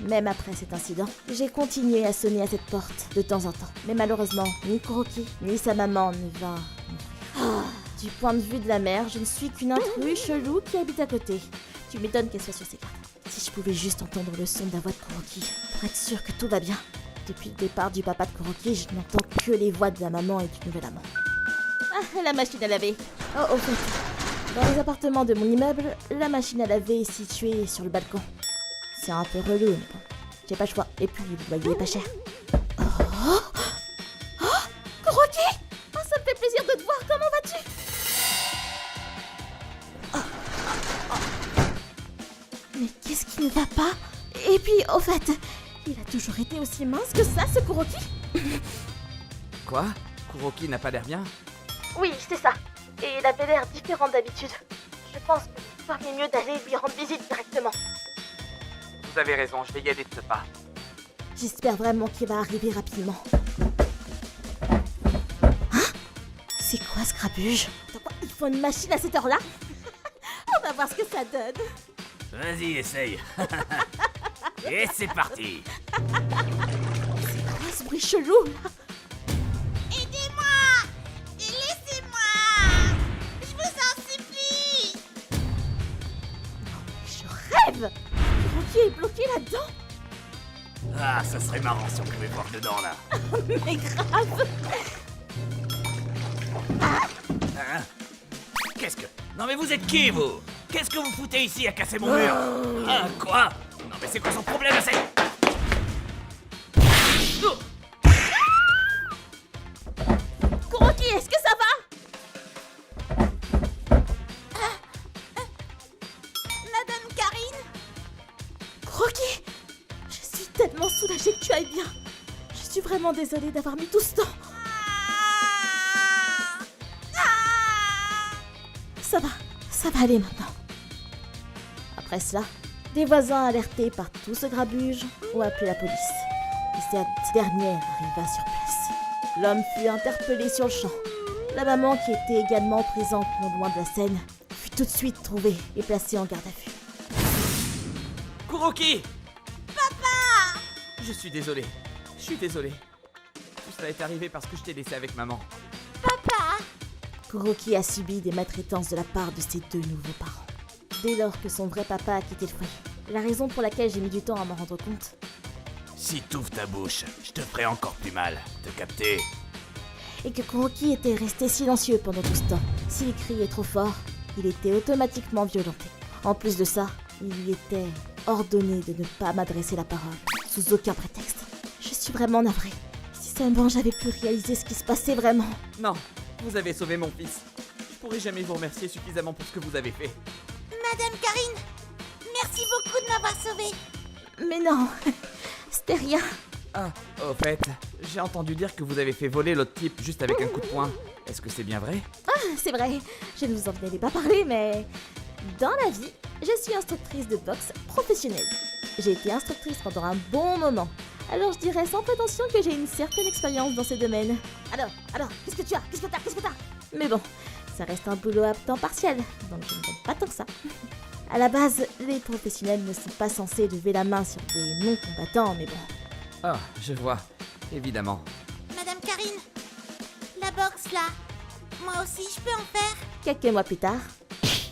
Même après cet incident, j'ai continué à sonner à cette porte de temps en temps. Mais malheureusement, ni Kuroki, ni sa maman ne vint m'ouvrir. Du point de vue de la mère, je ne suis qu'une intruse chelou qui habite à côté. Tu m'étonnes qu'elle soit sur ses gardes. Si je pouvais juste entendre le son de la voix de Kuroki, pour être sûr que tout va bien. Depuis le départ du papa de Kuroki, je n'entends que les voix de la maman et du nouvel amant. Ah, la machine à laver. Oh, au fait, dans les appartements de mon immeuble, la machine à laver est située sur le balcon. C'est un peu relou, mais bon, j'ai pas le choix. Et puis, le loyer est pas cher. Oh, Kuroki! Oh, ça me fait plaisir de te voir, comment vas-tu? Mais qu'est-ce qui ne va pas? Et puis, au fait, il a toujours été aussi mince que ça, ce Kuroki? Quoi? Kuroki n'a pas l'air bien? Oui, c'est ça. Et il avait l'air différent d'habitude. Je pense que vous feriez mieux d'aller lui rendre visite directement. Vous avez raison, je vais y aller de ce pas. J'espère vraiment qu'il va arriver rapidement. Hein? C'est quoi ce grabuge? Il faut une machine à cette heure-là? On va voir ce que ça donne. Vas-y, essaye. Et c'est parti. C'est quoi ce bruit chelou là? Aidez-moi! Laissez-moi! Je vous en supplie! Je rêve! Kuroki est bloqué là-dedans? Ah, ça serait marrant si on pouvait voir dedans là. Mais grave! Hein? Qu'est-ce que... Non mais vous êtes qui vous? Qu'est-ce que vous foutez ici à casser mon mur? Ah, quoi? Non mais c'est quoi son problème, c'est... Kuroki, est-ce que ça va? Madame Karine? Kuroki! Je suis tellement soulagée que tu ailles bien. Je suis vraiment désolée d'avoir mis tout ce temps. Ça va aller maintenant. Après cela, des voisins alertés par tout ce grabuge ont appelé la police. Et cette dernière arriva sur place. L'homme fut interpellé sur le champ. La maman, qui était également présente non loin de la scène, fut tout de suite trouvée et placée en garde à vue. Kuroki! Papa! Je suis désolé. Tout cela est arrivé parce que je t'ai laissé avec maman. Papa! Kuroki a subi des maltraitances de la part de ses deux nouveaux parents. Dès lors que son vrai papa a quitté le foyer. La raison pour laquelle j'ai mis du temps à m'en rendre compte. Si t'ouvres ta bouche, je te ferai encore plus mal. Te capter? Et que Kuroki était resté silencieux pendant tout ce temps. S'il criait trop fort, il était automatiquement violenté. En plus de ça, il lui était ordonné de ne pas m'adresser la parole, sous aucun prétexte. Je suis vraiment navrée. Si seulement j'avais pu réaliser ce qui se passait vraiment. Non, vous avez sauvé mon fils. Je pourrai jamais vous remercier suffisamment pour ce que vous avez fait. Madame Karine, merci beaucoup de m'avoir sauvée. Mais non, c'était rien. Ah, au fait, j'ai entendu dire que vous avez fait voler l'autre type juste avec un coup de poing. Est-ce que c'est bien vrai? Ah, c'est vrai, je ne vous en avais pas parlé, mais... Dans la vie, je suis instructrice de boxe professionnelle. J'ai été instructrice pendant un bon moment. Alors je dirais sans prétention que j'ai une certaine expérience dans ces domaines. Alors, qu'est-ce que tu as? Mais bon, ça reste un boulot à temps partiel, donc je ne gagne pas tant que ça. À la base, les professionnels ne sont pas censés lever la main sur des non-combattants, mais bon. Ah, je vois, évidemment. Madame Karine, la boxe là, moi aussi je peux en faire? Quelques mois plus tard.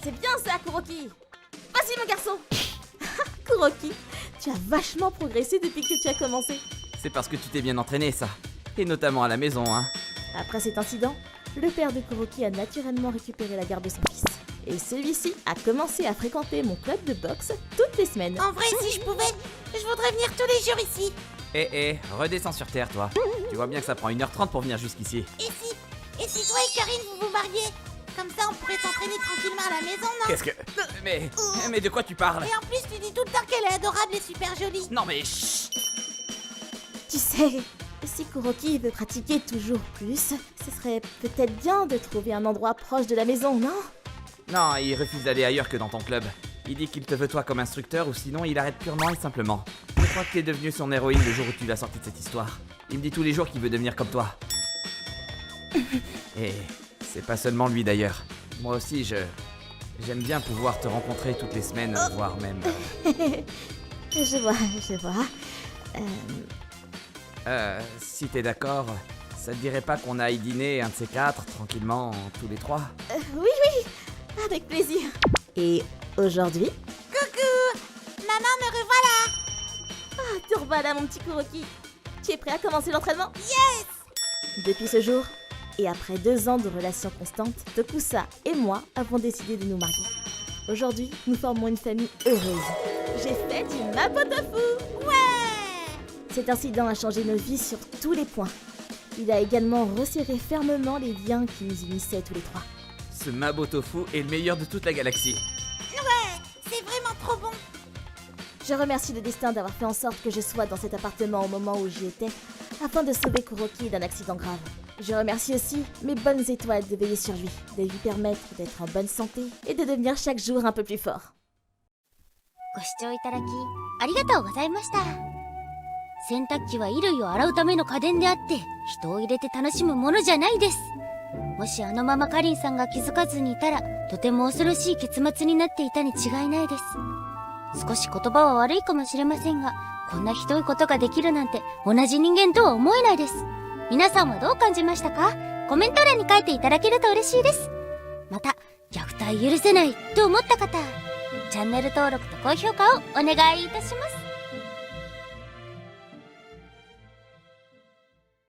C'est bien ça, Kuroki! Vas-y, mon garçon! Kuroki, tu as vachement progressé depuis que tu as commencé. C'est parce que tu t'es bien entraîné, ça. Et notamment à la maison, hein. Après cet incident, le père de Kuroki a naturellement récupéré la garde de son fils. Et celui-ci a commencé à fréquenter mon club de boxe toutes les semaines. En vrai, si je pouvais, je voudrais venir tous les jours ici. Redescends sur terre, toi. Tu vois bien que ça prend 1h30 pour venir jusqu'ici. Et si toi et Karine vous vous mariez? Comme ça, on pourrait s'entraîner tranquillement à la maison, non? Qu'est-ce que... Mais de quoi tu parles? Et en plus, tu dis tout le temps qu'elle est adorable et super jolie. Non mais chut. Tu sais, si Kuroki veut pratiquer toujours plus, ce serait peut-être bien de trouver un endroit proche de la maison, non? Non, il refuse d'aller ailleurs que dans ton club. Il dit qu'il te veut toi comme instructeur ou sinon il arrête purement et simplement. Je crois que t'es devenu son héroïne le jour où tu l'as sorti de cette histoire. Il me dit tous les jours qu'il veut devenir comme toi. Et c'est pas seulement lui d'ailleurs. Moi aussi j'aime bien pouvoir te rencontrer toutes les semaines, voire même... Je vois. Si t'es d'accord, ça te dirait pas qu'on aille dîner un de ces quatre, tranquillement, tous les trois? Oui, avec plaisir. Et aujourd'hui? Coucou! Maman, me revoilà! Ah, te revoilà mon petit Kuroki. Tu es prêt à commencer l'entraînement? Yes! Depuis ce jour, et après 2 ans de relations constantes, Tokusa et moi avons décidé de nous marier. Aujourd'hui, nous formons une famille heureuse. J'ai fait du Mapo Tofu! Ouais! Cet incident a changé nos vies sur tous les points. Il a également resserré fermement les liens qui nous unissaient tous les trois. Ce Mabo Tofu est le meilleur de toute la galaxie. Ouais, c'est vraiment trop bon. Je remercie le destin d'avoir fait en sorte que je sois dans cet appartement au moment où j'y étais, afin de sauver Kuroki d'un accident grave. Je remercie aussi mes bonnes étoiles de veiller sur lui, de lui permettre d'être en bonne santé et de devenir chaque jour un peu plus fort. ご視聴いただきありがとうございました。洗濯機は衣類を洗うための家電であって人を入れて楽しむものじゃないです。もしあのままかりんさんが気づかずにいたらとても恐ろしい結末になっていたに違いないです。少し言葉は悪いかもしれませんがこんなひどいことができるなんて同じ人間とは思えないです。皆さんはどう感じましたか？コメント欄に書いていただけると嬉しいです。また虐待許せないと思った方チャンネル登録と高評価をお願いいたします。